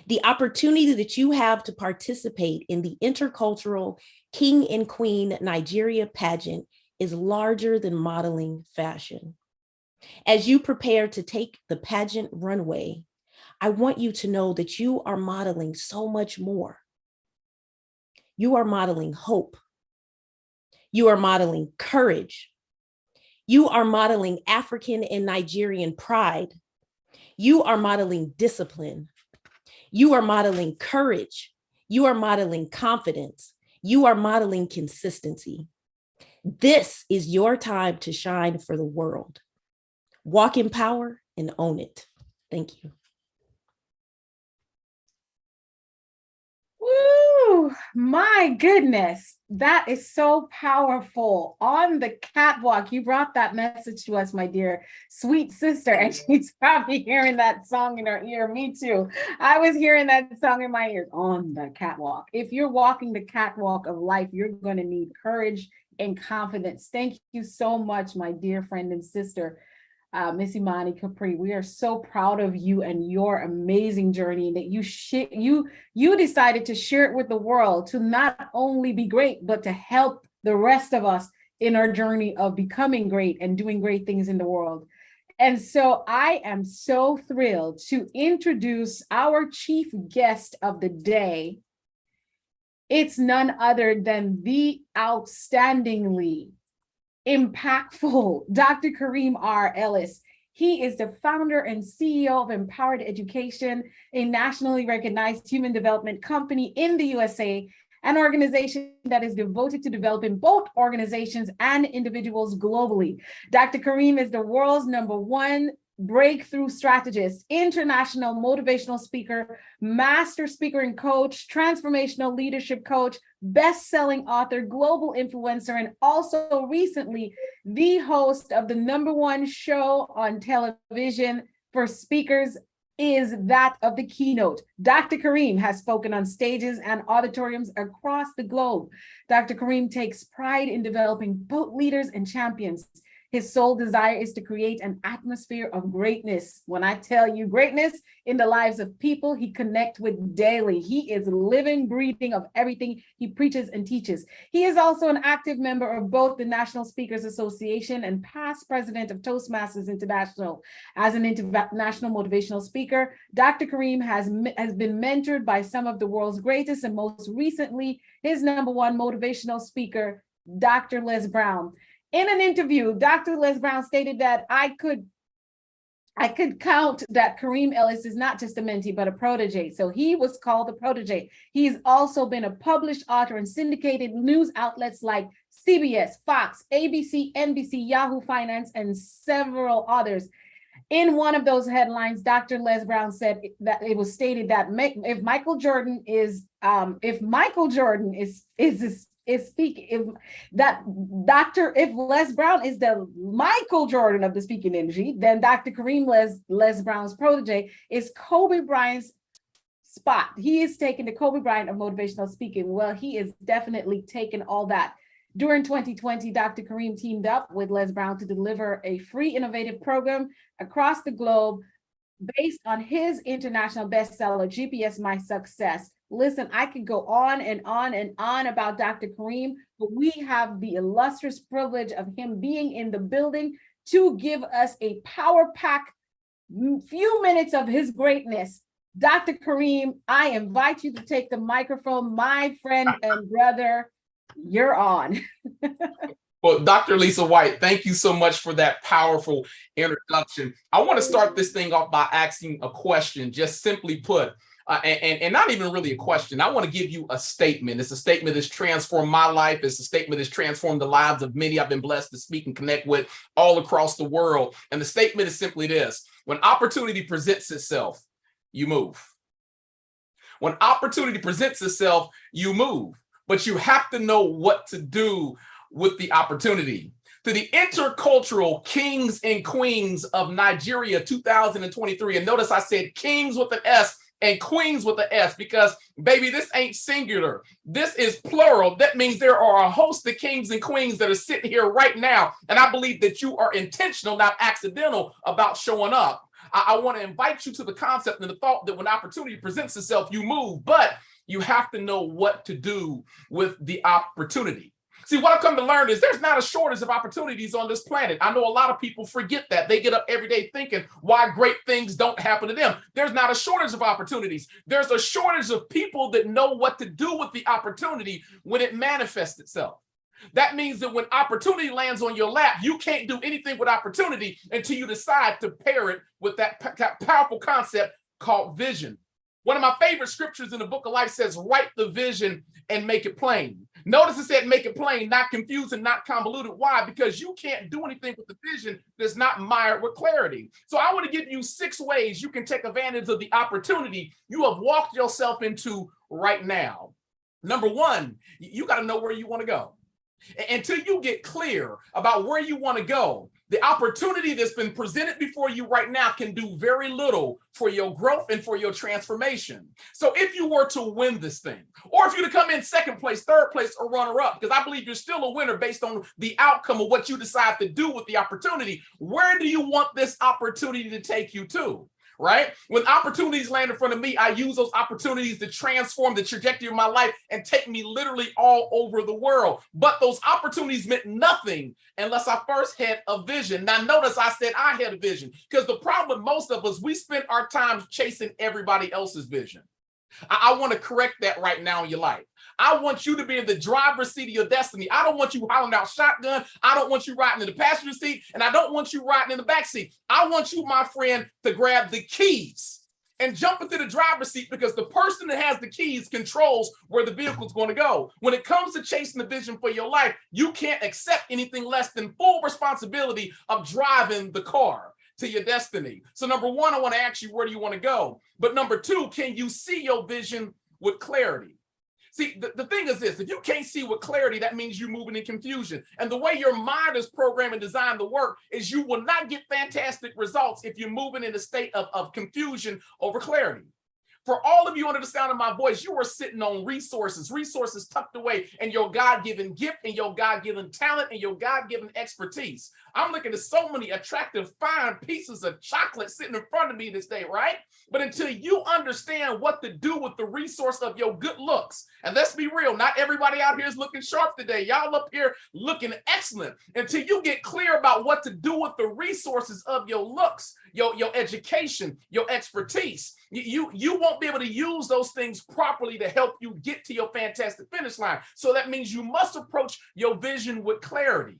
The opportunity that you have to participate in the intercultural King and Queen Nigeria pageant is larger than modeling fashion. As you prepare to take the pageant runway, I want you to know that you are modeling so much more. You are modeling hope. You are modeling courage. You are modeling African and Nigerian pride. You are modeling discipline. You are modeling courage. You are modeling confidence. You are modeling consistency. This is your time to shine for the world. Walk in power and own it. Thank you. Woo, my goodness. That is so powerful. On the catwalk, you brought that message to us, my dear sweet sister, and she's probably hearing that song in her ear. Me too. I was hearing that song in my ears. On the catwalk. If you're walking the catwalk of life, you're going to need courage and confidence. Thank you so much, my dear friend and sister, Miss Imani Capri. We are so proud of you and your amazing journey that you decided to share it with the world, to not only be great, but to help the rest of us in our journey of becoming great and doing great things in the world. And so I am so thrilled to introduce our chief guest of the day. It's none other than the outstandingly impactful Dr. Kareem R. Ellis. He is the founder and CEO of Empowered Education, a nationally recognized human development company in the USA, an organization that is devoted to developing both organizations and individuals globally. Dr. Kareem is the world's #1 breakthrough strategist, international motivational speaker, master speaker and coach, transformational leadership coach, best-selling author, global influencer, and also recently the host of the #1 show on television for speakers is that of the Keynote. Dr. Kareem has spoken on stages and auditoriums across the globe. Dr. Kareem takes pride in developing both leaders and champions. His sole desire is to create an atmosphere of greatness. When I tell you greatness in the lives of people he connects with daily, he is living, breathing of everything he preaches and teaches. He is also an active member of both the National Speakers Association and past president of Toastmasters International. As an international motivational speaker, Dr. Kareem has been mentored by some of the world's greatest, and most recently, his #1 motivational speaker, Dr. Les Brown. In an interview, Dr. Les Brown stated that I could count that Kareem Ellis is not just a mentee, but a protege. So he was called the protege. He's also been a published author in syndicated news outlets like CBS, Fox, ABC, NBC, Yahoo Finance, and several others. In one of those headlines, Dr. Les Brown said that it was stated that if Les Brown is the Michael Jordan of the speaking industry, then Dr. Kareem Les Brown's protege is Kobe Bryant's spot. He is taking the Kobe Bryant of motivational speaking. Well, he is definitely taking all that. During 2020, Dr. Kareem teamed up with Les Brown to deliver a free innovative program across the globe based on his international bestseller, GPS My Success. Listen, I could go on and on and on about Dr. Kareem, but we have the illustrious privilege of him being in the building to give us a power pack few minutes of his greatness. Dr. Kareem, I invite you to take the microphone, my friend and brother. You're on. Well, Dr. Lisa White, thank you so much for that powerful introduction. I want to start this thing off by asking a question, just simply put, and not even really a question. I want to give you a statement. It's a statement that's transformed my life. It's a statement that's transformed the lives of many I've been blessed to speak and connect with all across the world. And the statement is simply this: when opportunity presents itself, you move. When opportunity presents itself, you move. But you have to know what to do with the opportunity. To the intercultural kings and queens of Nigeria 2023, and notice I said kings with an S and queens with an S, because baby, this ain't singular. This is plural. That means there are a host of kings and queens that are sitting here right now. And I believe that you are intentional, not accidental, about showing up. I want to invite you to the concept and the thought that when opportunity presents itself, you move, but you have to know what to do with the opportunity. See, what I've come to learn is there's not a shortage of opportunities on this planet. I know a lot of people forget that. They get up every day thinking why great things don't happen to them. There's not a shortage of opportunities. There's a shortage of people that know what to do with the opportunity when it manifests itself. That means that when opportunity lands on your lap, you can't do anything with opportunity until you decide to pair it with that powerful concept called vision. One of my favorite scriptures in the book of life says, write the vision and make it plain. Notice it said make it plain, not confused and not convoluted. Why? Because you can't do anything with the vision that's not mired with clarity. So I want to give you 6 ways you can take advantage of the opportunity you have walked yourself into right now. Number 1, you got to know where you want to go. Until you get clear about where you want to go, the opportunity that's been presented before you right now can do very little for your growth and for your transformation. So if you were to win this thing, or if you to come in 2nd place, 3rd place, or runner up, because I believe you're still a winner based on the outcome of what you decide to do with the opportunity, where do you want this opportunity to take you to? Right? When opportunities land in front of me, I use those opportunities to transform the trajectory of my life and take me literally all over the world. But those opportunities meant nothing unless I first had a vision. Now, notice I said I had a vision, because the problem with most of us, we spend our time chasing everybody else's vision. I want to correct that right now in your life. I want you to be in the driver's seat of your destiny. I don't want you hollering out shotgun. I don't want you riding in the passenger seat, and I don't want you riding in the back seat. I want you, my friend, to grab the keys and jump into the driver's seat, because the person that has the keys controls where the vehicle is going to go. When it comes to chasing the vision for your life, you can't accept anything less than full responsibility of driving the car to your destiny. So number one, I want to ask you, where do you want to go? But number two, can you see your vision with clarity? See, the thing is this: if you can't see with clarity, that means you're moving in confusion. And the way your mind is programmed and designed to work is you will not get fantastic results if you're moving in a state of confusion over clarity. For all of you under the sound of my voice, you are sitting on resources tucked away in your God-given gift and your God-given talent and your God-given expertise. I'm looking at so many attractive, fine pieces of chocolate sitting in front of me this day, right? But until you understand what to do with the resource of your good looks, and let's be real, not everybody out here is looking sharp today. Y'all up here looking excellent. Until you get clear about what to do with the resources of your looks, your education, your expertise, you won't be able to use those things properly to help you get to your fantastic finish line. So that means you must approach your vision with clarity.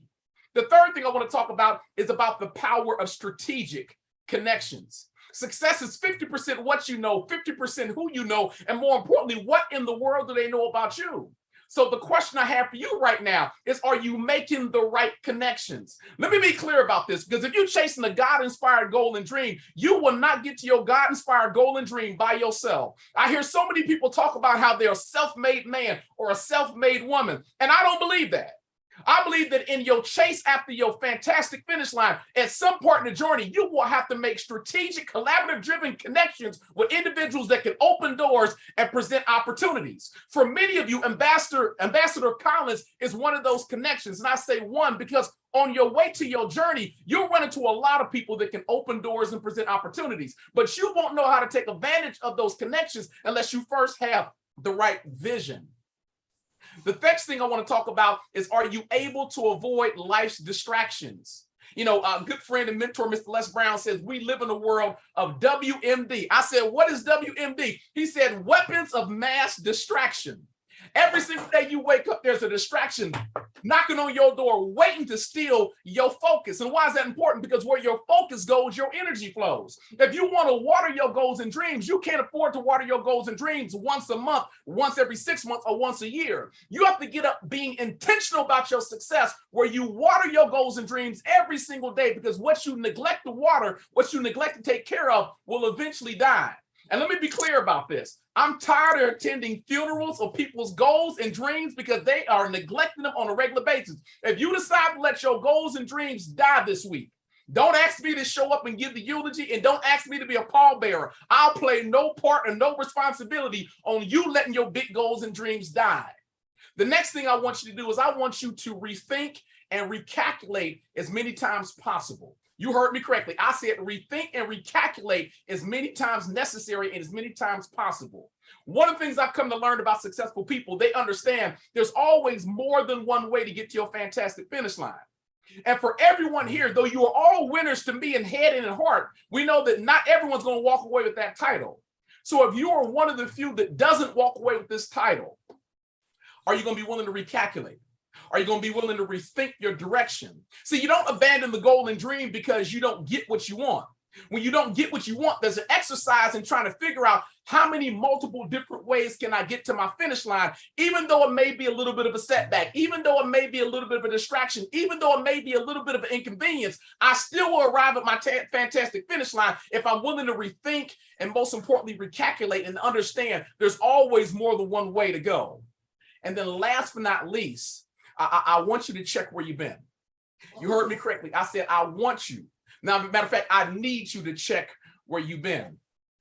The third thing I want to talk about is about the power of strategic connections. Success is 50% what you know, 50% who you know, and more importantly, what in the world do they know about you? So the question I have for you right now is, are you making the right connections? Let me be clear about this, because if you're chasing a God-inspired goal and dream, you will not get to your God-inspired goal and dream by yourself. I hear so many people talk about how they're a self-made man or a self-made woman, and I don't believe that. I believe that in your chase after your fantastic finish line, at some part in the journey, you will have to make strategic, collaborative-driven connections with individuals that can open doors and present opportunities. For many of you, Ambassador Collins is one of those connections. And I say one because on your way to your journey, you'll run into a lot of people that can open doors and present opportunities. But you won't know how to take advantage of those connections unless you first have the right vision. The next thing I want to talk about is, are you able to avoid life's distractions? You know, a good friend and mentor, Mr. Les Brown, says we live in a world of WMD. I said, what is WMD? He said, weapons of mass distraction. Every single day you wake up, there's a distraction knocking on your door, waiting to steal your focus. And why is that important? Because where your focus goes, your energy flows. If you want to water your goals and dreams, you can't afford to water your goals and dreams once a month, once every 6 months, or once a year. You have to get up being intentional about your success, where you water your goals and dreams every single day, because what you neglect to water, what you neglect to take care of, will eventually die. And let me be clear about this. I'm tired of attending funerals of people's goals and dreams because they are neglecting them on a regular basis. If you decide to let your goals and dreams die this week, don't ask me to show up and give the eulogy, and don't ask me to be a pallbearer. I'll play no part and no responsibility on you letting your big goals and dreams die. The next thing I want you to do is I want you to rethink and recalculate as many times possible. You heard me correctly. I said rethink and recalculate as many times necessary and as many times possible. One of the things I've come to learn about successful people, they understand there's always more than one way to get to your fantastic finish line. And for everyone here, though you are all winners to me in head and in heart, we know that not everyone's going to walk away with that title. So if you are one of the few that doesn't walk away with this title, are you going to be willing to recalculate? Are you going to be willing to rethink your direction? See, you don't abandon the goal and dream because you don't get what you want. When you don't get what you want, there's an exercise in trying to figure out how many multiple different ways can I get to my finish line, even though it may be a little bit of a setback, even though it may be a little bit of a distraction, even though it may be a little bit of an inconvenience, I still will arrive at my fantastic finish line if I'm willing to rethink and, most importantly, recalculate and understand there's always more than one way to go. And then last but not least, I want you to check where you've been. You heard me correctly. I said, I want you. Now, matter of fact, I need you to check where you've been.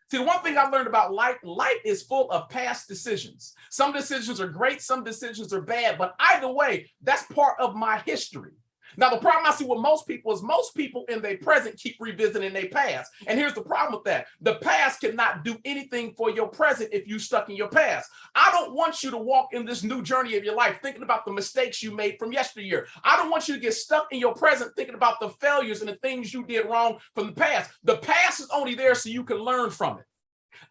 See, the one thing I learned about life is full of past decisions. Some decisions are great, some decisions are bad, but either way, that's part of my history. Now, the problem I see with most people is most people in their present keep revisiting their past. And here's the problem with that. The past cannot do anything for your present if you're stuck in your past. I don't want you to walk in this new journey of your life thinking about the mistakes you made from yesteryear. I don't want you to get stuck in your present thinking about the failures and the things you did wrong from the past. The past is only there so you can learn from it,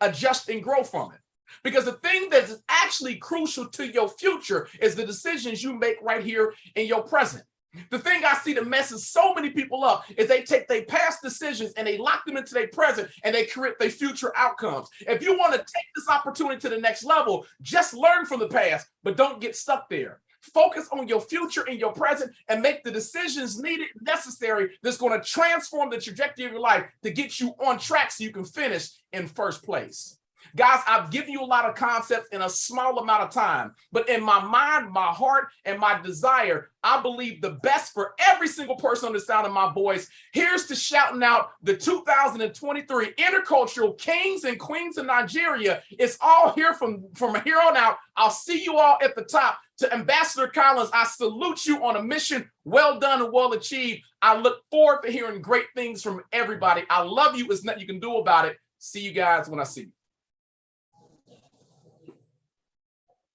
adjust and grow from it. Because the thing that is actually crucial to your future is the decisions you make right here in your present. The thing I see that messes so many people up is they take their past decisions and they lock them into their present and they create their future outcomes. If you want to take this opportunity to the next level, just learn from the past, but don't get stuck there. Focus on your future and your present and make the decisions needed, necessary, that's going to transform the trajectory of your life to get you on track so you can finish in first place. Guys, I've given you a lot of concepts in a small amount of time, but in my mind, my heart, and my desire, I believe the best for every single person on the sound of my voice. Here's to shouting out the 2023 Intercultural Kings and Queens of Nigeria. It's all here from here on out. I'll see you all at the top. To Ambassador Collins, I salute you on a mission well done and well achieved. I look forward to hearing great things from everybody. I love you. There's nothing you can do about it. See you guys when I see you.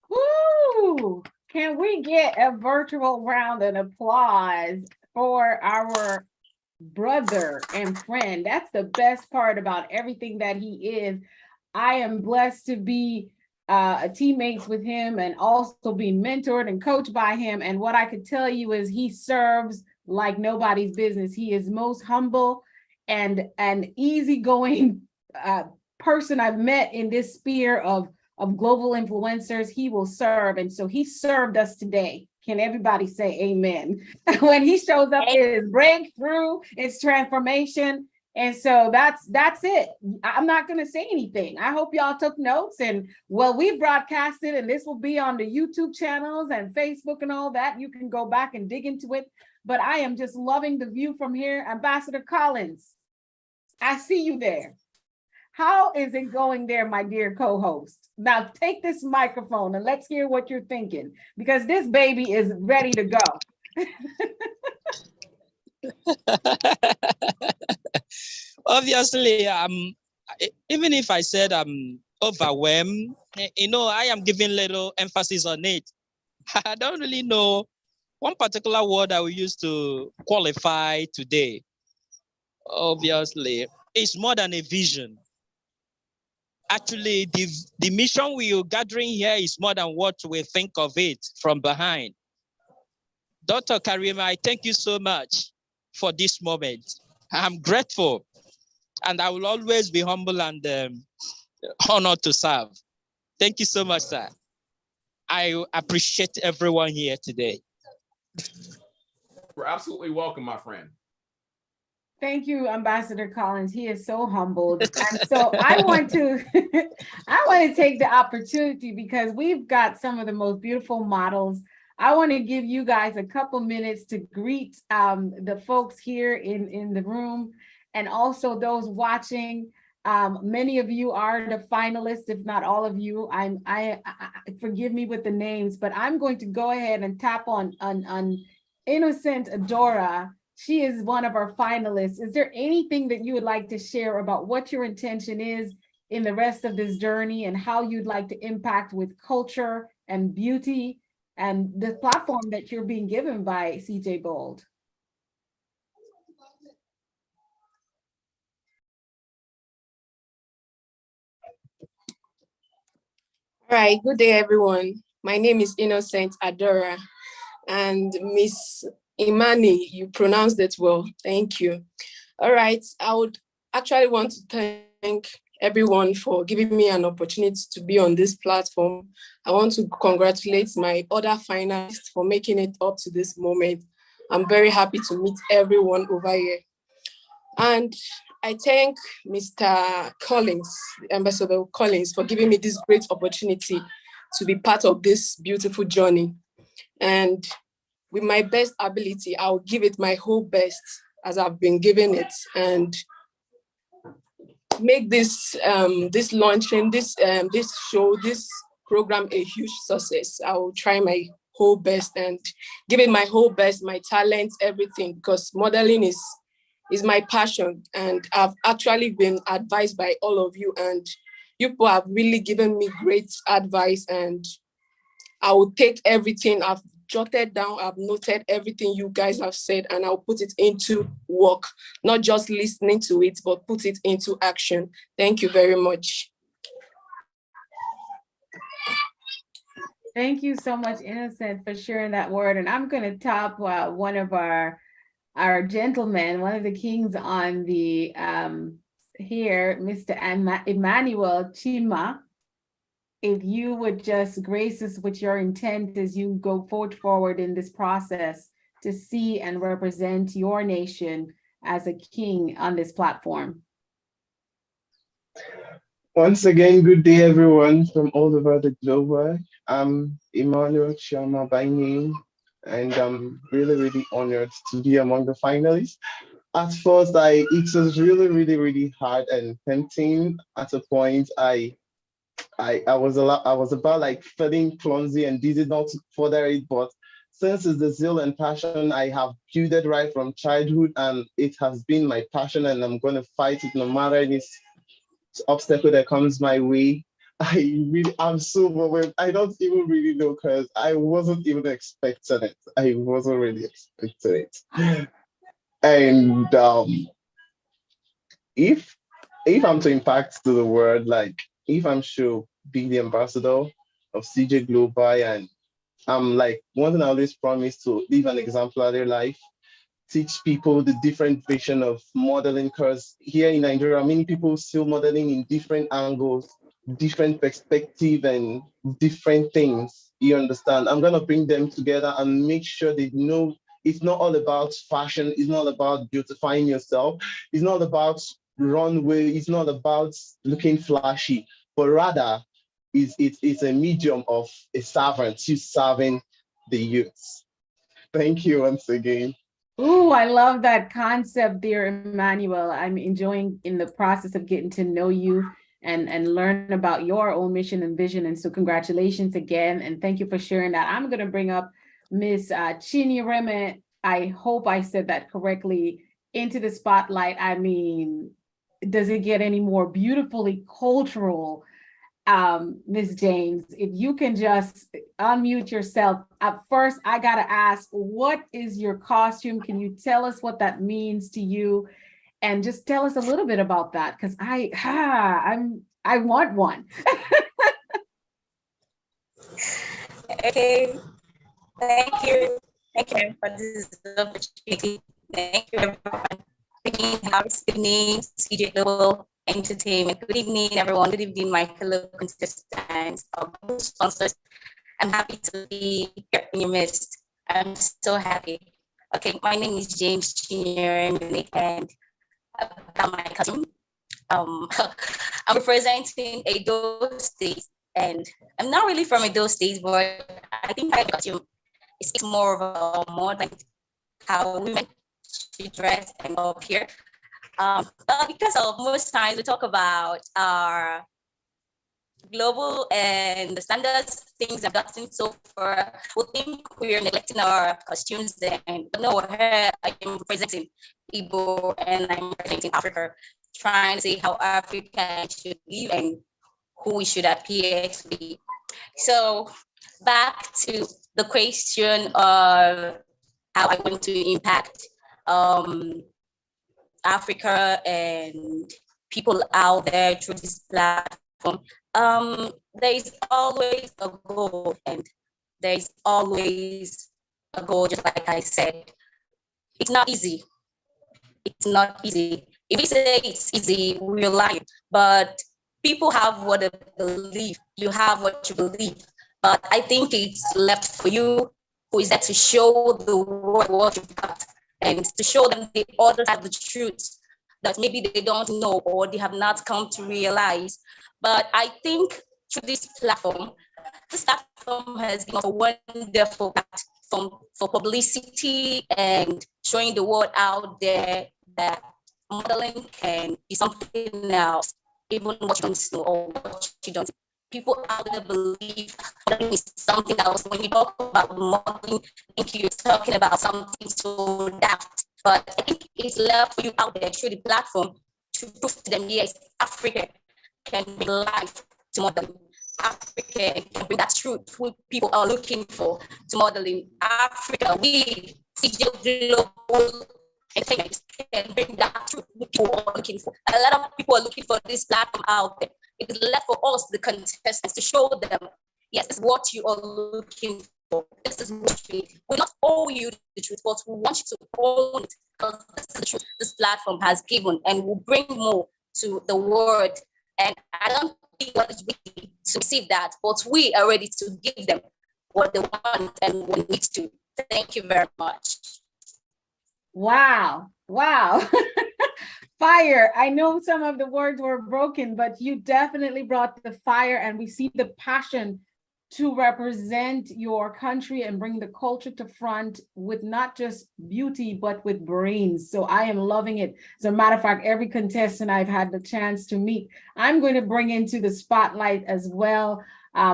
Woo! Can we get a virtual round of applause for our brother and friend? That's the best part about everything that he is. I am blessed to be teammates with him and also being mentored and coached by him. And what I could tell you is he serves like nobody's business. He is most humble and an easygoing person I've met in this sphere of global influencers. He will serve. And so he served us today. Can everybody say amen? When he shows up, it is breakthrough, it's transformation. And so that's it. I'm not going to say anything. I hope y'all took notes. And well, we broadcasted, and this will be on the YouTube channels and Facebook and all that. You can go back and dig into it. But I am just loving the view from here. Ambassador Collins, I see you there. How is it going there, my dear co-host? Now take this microphone and let's hear what you're thinking, because this baby is ready to go. Obviously, even if I said I'm overwhelmed, I am giving little emphasis on it. I don't really know one particular word I will use to qualify today. Obviously, it's more than a vision. Actually, the mission we are gathering here is more than what we think of it from behind. Dr. Karima, I thank you so much for this moment. I'm grateful, and I will always be humble and honored to serve. Thank you so much, sir. I appreciate everyone here today. You're absolutely welcome, my friend. Thank you, Ambassador Collins. He is so humbled. And so I want to take the opportunity, because we've got some of the most beautiful models. I want to give you guys a couple minutes to greet the folks here in the room, and also those watching. Many of you are the finalists, if not all of you. I forgive me with the names, but I'm going to go ahead and tap on Innocent Adora. She is one of our finalists. Is there anything that you would like to share about what your intention is in the rest of this journey, and how you'd like to impact with culture and beauty and the platform that you're being given by Cee-Jay Bold? All right, good day, everyone. My name is Innocent Adora, and Miss Imani, you pronounced it well. Thank you. All right, I would actually want to thank everyone for giving me an opportunity to be on this platform. I want to congratulate my other finalists for making it up to this moment. I'm very happy to meet everyone over here. And I thank Mr. Collins, Ambassador Collins, for giving me this great opportunity to be part of this beautiful journey. And with my best ability, I'll give it my whole best as I've been giving it, and make this launching, this show, this program a huge success. I will try my whole best and give it my whole best, my talents, everything, because modeling is my passion, and I've actually been advised by all of you, and you people have really given me great advice, and I will take everything I've jotted down, I've noted everything you guys have said, and I'll put it into work, not just listening to it, but put it into action. Thank you very much. Thank you so much, Innocent, for sharing that word. And I'm going to top one of our gentlemen, one of the kings on the here, Mr. Emmanuel Chima. If you would just grace us with your intent as you go forward in this process to see and represent your nation as a king on this platform. Once again, good day, everyone from all over the globe. I'm Emmanuel Chioma by name, and I'm really, really honored to be among the finalists. At first, it was really, really, really hard and tempting. At a point, I was about like feeling clumsy and dizzy not to further it, but since it's the zeal and passion I have built it right from childhood, and it has been my passion, and I'm going to fight it no matter any obstacle that comes my way. I'm so overwhelmed. I don't even really know because I wasn't even expecting it. I wasn't really expecting it. And if I'm to impact to the world, like if I'm sure be the ambassador of CJ Global, and I'm like one thing I always promise to live an exemplary life, teach people the different vision of modeling, because here in Nigeria, many people still modeling in different angles, different perspective, and different things. You understand? I'm gonna bring them together and make sure they know it's not all about fashion. It's not about beautifying yourself. It's not about runway. It's not about looking flashy, but rather it's a medium of a servant, you serving the youth. Thank you once again. Ooh, I love that concept, dear Emmanuel. I'm enjoying in the process of getting to know you and learn about your own mission and vision. And so congratulations again. And thank you for sharing that. I'm going to bring up Miss Chinyereme. I hope I said that correctly, into the spotlight. I mean, does it get any more beautifully cultural? Ms. James, if you can just unmute yourself. At first, I gotta ask, what is your costume? Can you tell us what that means to you? And just tell us a little bit about that, because I want one. Okay, thank you for this opportunity. Thank you, everyone. Good evening, CJ Global Entertainment. Good evening, everyone. Good evening, my fellow contestants, sponsors. I'm happy to be here in your midst. I'm so happy. Okay, my name is James Chinyere, and about my costume. I'm representing Edo State, and I'm not really from Edo State, but I think my costume is more of a modern how women should dress and go up here. But because of most times we talk about our global and the standards things I've gotten so far, we think we're neglecting our costumes. Then no, here I am representing Igbo and I'm representing Africa, trying to see how Africa should live and who we should appear to be. So back to the question of how I want to impact Africa and people out there through this platform. There is always a goal, and there is always a goal, just like I said. It's not easy. It's not easy. If we say it's easy, we're lying. But people have what they believe. You have what you believe. But I think it's left for you, who is there to show the world what you've got and to show them the other side of the truth that maybe they don't know or they have not come to realize. But I think through this platform has been a wonderful platform for publicity and showing the world out there that modeling can be something else, even what you don't know or what you don't. People out there believe modeling is something else. When you talk about modeling, I think you're talking about something so daft. But I think it's left for you out there through the platform to prove to them, yes, Africa can bring life to modeling. Africa can bring that truth what people are looking for to modeling. Africa, we, CJ Global Entertainment, can bring that truth what people are looking for. A lot of people are looking for this platform out there. It is left for us, the contestants, to show them yes, this is what you are looking for. This is what you need. We not owe you the truth, but we want you to own it, because this is the truth this platform has given, and will bring more to the world. And I don't think what is ready to receive that, but we are ready to give them what they want and what needs to. Thank you very much. Wow. Wow. Fire. I know some of the words were broken, but you definitely brought the fire, and we see the passion to represent your country and bring the culture to front with not just beauty, but with brains. So I am loving it. As a matter of fact, every contestant I've had the chance to meet, I'm going to bring into the spotlight as well.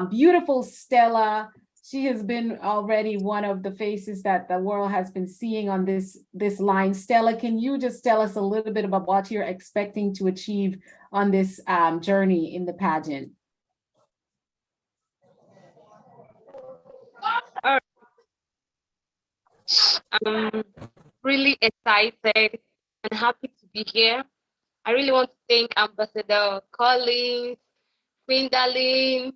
Beautiful Stella. She has been already one of the faces that the world has been seeing on this line. Stella, can you just tell us a little bit about what you're expecting to achieve on this journey in the pageant? I'm really excited and happy to be here. I really want to thank Ambassador Collins, Queen Darlene,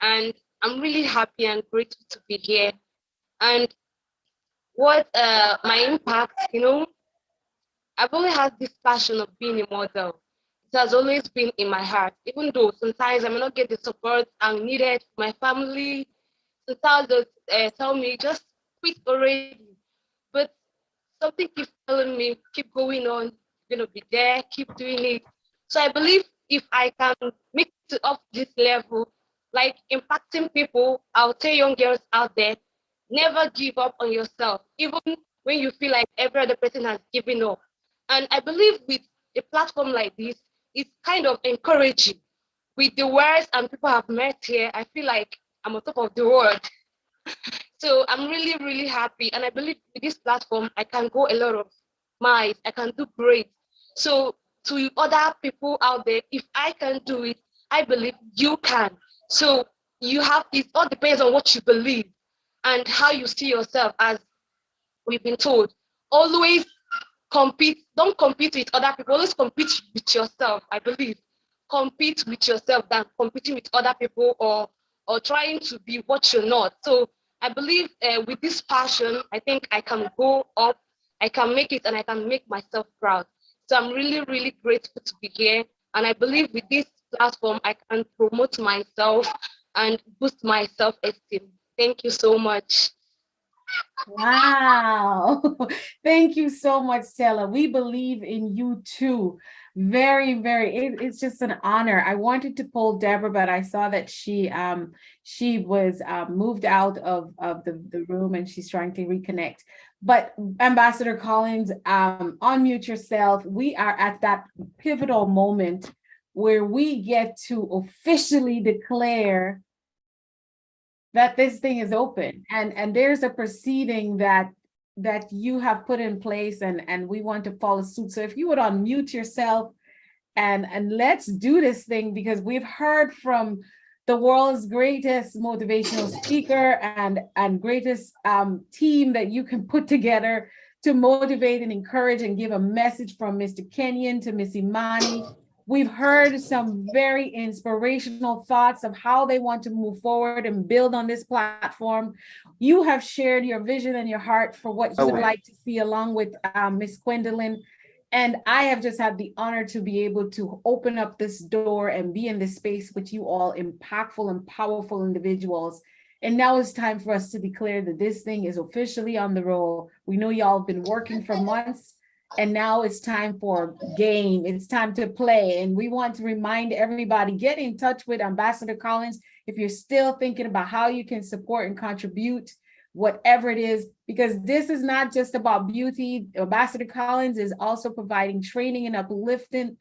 and I'm really happy and grateful to be here. And what my impact, I've always had this passion of being a model. It has always been in my heart, even though sometimes I may not get the support I'm needed from my family. Sometimes they tell me, just quit already. But something keeps telling me, keep going on, you're gonna be there, keep doing it. So I believe if I can make it up this level, like impacting people, I'll tell young girls out there, never give up on yourself, even when you feel like every other person has given up. And I believe with a platform like this, it's kind of encouraging. With the words and people I've met here, I feel like I'm on top of the world. So I'm really, really happy. And I believe with this platform, I can go a lot of miles. I can do great. So to other people out there, if I can do it, I believe you can. So it all depends on what you believe and how you see yourself. As we've been told, always compete. Don't compete with other people. Always compete with yourself. I believe compete with yourself than competing with other people or trying to be what you're not. So I believe with this passion, I think I can go up, I can make it, and I can make myself proud. So I'm really, really grateful to be here. And I believe with this platform, I can promote myself and boost my self-esteem. Thank you so much. Wow. Thank you so much, Stella. We believe in you too. Very, it's just an honor. I wanted to pull Deborah, but I saw that she was moved out of the room, and she's trying to reconnect. But Ambassador Collins, unmute yourself. We are at that pivotal moment where we get to officially declare that this thing is open, and there's a proceeding that you have put in place, and we want to follow suit. So if you would unmute yourself and let's do this thing, because we've heard from the world's greatest motivational speaker and greatest team that you can put together to motivate and encourage and give a message, from Mr. Kenyon to Miss Imani. We've heard some very inspirational thoughts of how they want to move forward and build on this platform. You have shared your vision and your heart for what you would like to see, along with Miss Gwendolyn. And I have just had the honor to be able to open up this door and be in this space with you all, impactful and powerful individuals. And now it's time for us to declare that this thing is officially on the roll. We know y'all have been working for months, and now it's time for game. It's time to play. And we want to remind everybody, get in touch with Ambassador Collins if you're still thinking about how you can support and contribute, whatever it is, because this is not just about beauty. Ambassador Collins is also providing training and upliftment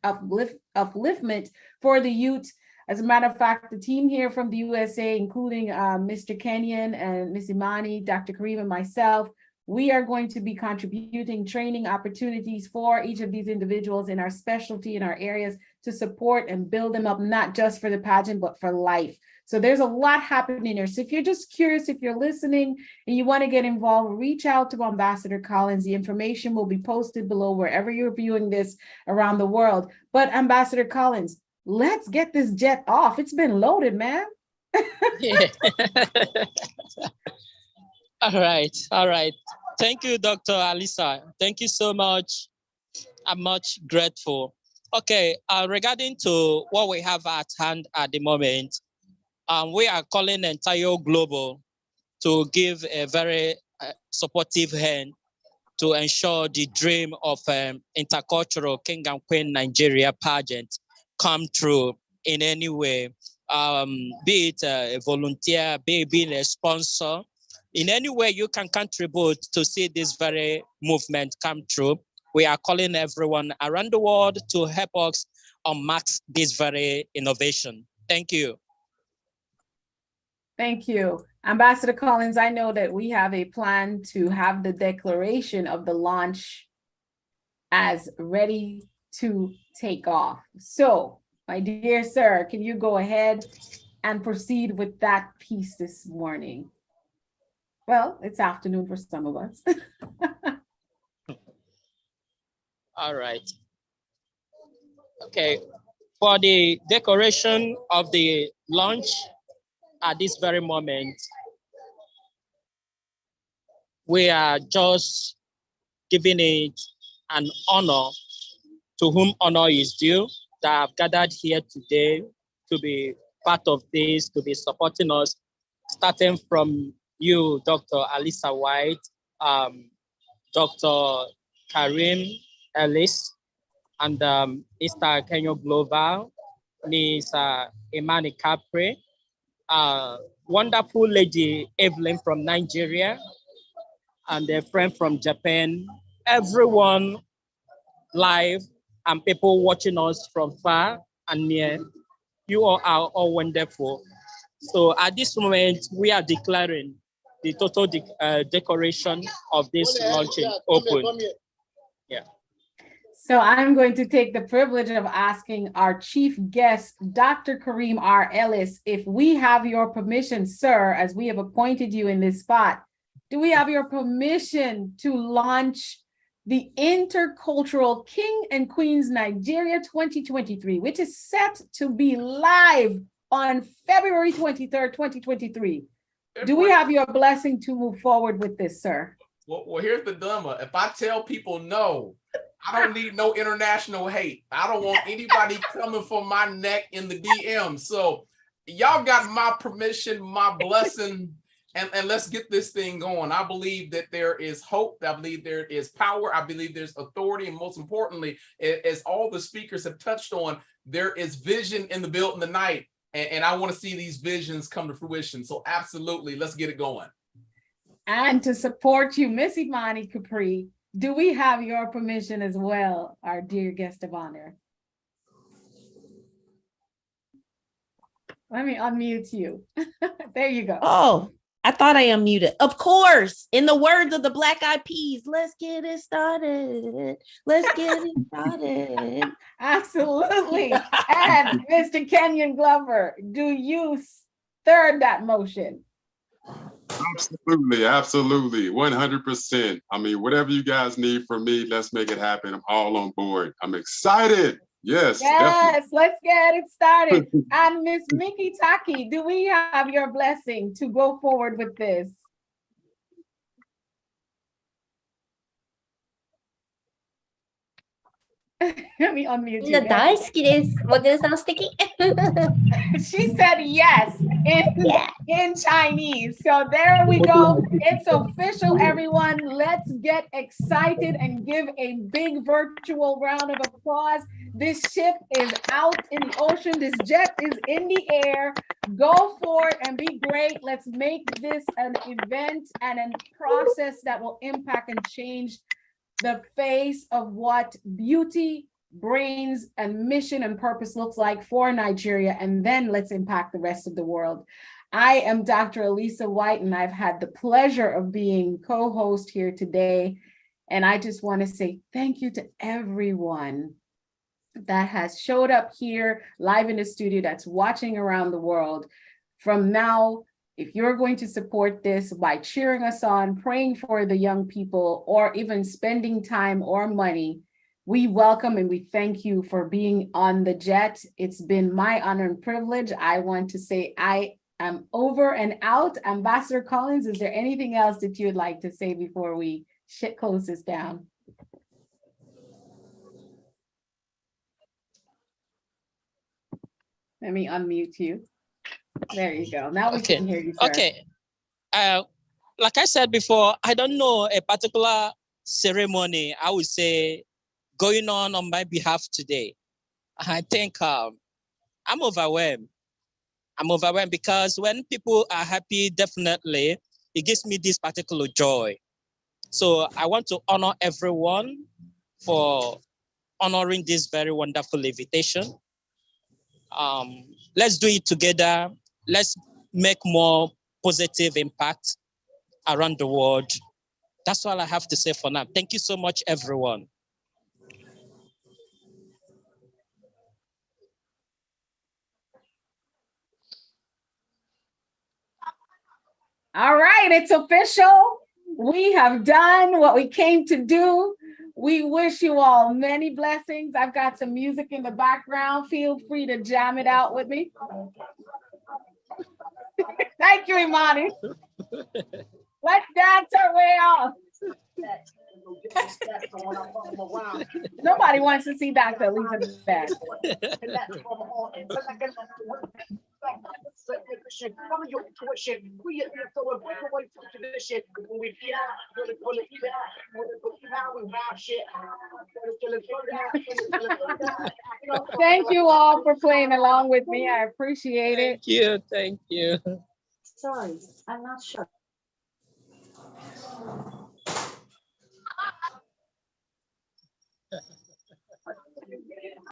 for the youth. As a matter of fact, the team here from the USA, including Mr. Kenyon and Miss Imani, Dr. Kareem, and myself, we are going to be contributing training opportunities for each of these individuals in our specialty, in our areas, to support and build them up, not just for the pageant, but for life. So there's a lot happening here. So if you're just curious, if you're listening and you want to get involved, reach out to Ambassador Collins. The information will be posted below wherever you're viewing this around the world. But Ambassador Collins, let's get this jet off. It's been loaded, man. Yeah. All right. Thank you, Dr. Alisa. Thank you so much. I'm much grateful. Okay, regarding to what we have at hand at the moment, we are calling entire global to give a very supportive hand to ensure the dream of intercultural King and Queen Nigeria pageant come true in any way, be it a volunteer, be it being a sponsor. In any way you can contribute to see this very movement come true. We are calling everyone around the world to help us unmark this very innovation. Thank you. Thank you. Ambassador Collins, I know that we have a plan to have the declaration of the launch as ready to take off. So, my dear sir, can you go ahead and proceed with that piece this morning? Well, it's afternoon for some of us. All right. Okay. For the decoration of the launch at this very moment, we are just giving it an honor to whom honor is due, that have gathered here today to be part of this, to be supporting us, starting from you, Dr. Alisa White, Dr. Karim Ellis, and Mr. Kenyo Glover, Ms. Imani Capri, wonderful lady Evelyn from Nigeria, and a friend from Japan, everyone live and people watching us from far and near. You all are all wonderful. So at this moment, we are declaring the total decoration of this launching open. Yeah. So I'm going to take the privilege of asking our chief guest, Dr. Kareem R. Ellis, if we have your permission, sir, as we have appointed you in this spot, do we have your permission to launch the Intercultural King and Queens Nigeria 2023, which is set to be live on February 23rd, 2023. Do we have your blessing to move forward with this, sir? Well, here's the dilemma. If I tell people no, I don't need no international hate. I don't want anybody coming for my neck in the DM. So y'all got my permission, my blessing, and let's get this thing going. I believe that there is hope. I believe there is power. I believe there's authority. And most importantly, as all the speakers have touched on, there is vision in the building tonight. And I want to see these visions come to fruition. So absolutely, let's get it going. And to support you, Miss Imani Capri, do we have your permission as well, our dear guest of honor? Let me unmute you. There you go. Oh, I thought I unmuted. Of course, in the words of the Black Eyed Peas, let's get it started. Let's get it started. Absolutely. And Mr. Kenyon Glover, do you third that motion? Absolutely, absolutely, 100%. I mean, whatever you guys need from me, let's make it happen. I'm all on board. I'm excited. Yes. Yes, let's get it started. And Miss Mickey Taki, do we have your blessing to go forward with this? Let me unmute you. 大好きです。モデルさん素敵。 She said yes in Chinese. So there we go. It's official, everyone. Let's get excited and give a big virtual round of applause. This ship is out in the ocean. This jet is in the air. Go for it and be great. Let's make this an event and a process that will impact and change the face of what beauty, brains, and mission and purpose looks like for Nigeria, and then let's impact the rest of the world. I am Dr. Alisa White, and I've had the pleasure of being co-host here today. And I just want to say thank you to everyone that has showed up here live in the studio, that's watching around the world. From now, if you're going to support this by cheering us on, praying for the young people, or even spending time or money, we welcome and we thank you for being on the jet. It's been my honor and privilege. I want to say I I'm over and out. Ambassador Collins, is there anything else that you'd like to say before we close this down? Let me unmute you. There you go. Now we can hear you, sir. Okay. Like I said before, I don't know a particular ceremony, I would say, going on my behalf today. I think I'm overwhelmed. I'm overwhelmed because when people are happy, definitely, it gives me this particular joy. So I want to honor everyone for honoring this very wonderful invitation. Let's do it together. Let's make more positive impact around the world. That's all I have to say for now. Thank you so much, everyone. All right, it's official. We have done what we came to do. We wish you all many blessings. I've got some music in the background. Feel free to jam it out with me. Thank you, Imani. Let's dance our way off. Nobody wants to see Dr. Lisa dance. Thank you all for playing along with me. I appreciate it. Thank you. Thank you. Sorry, I'm not sure.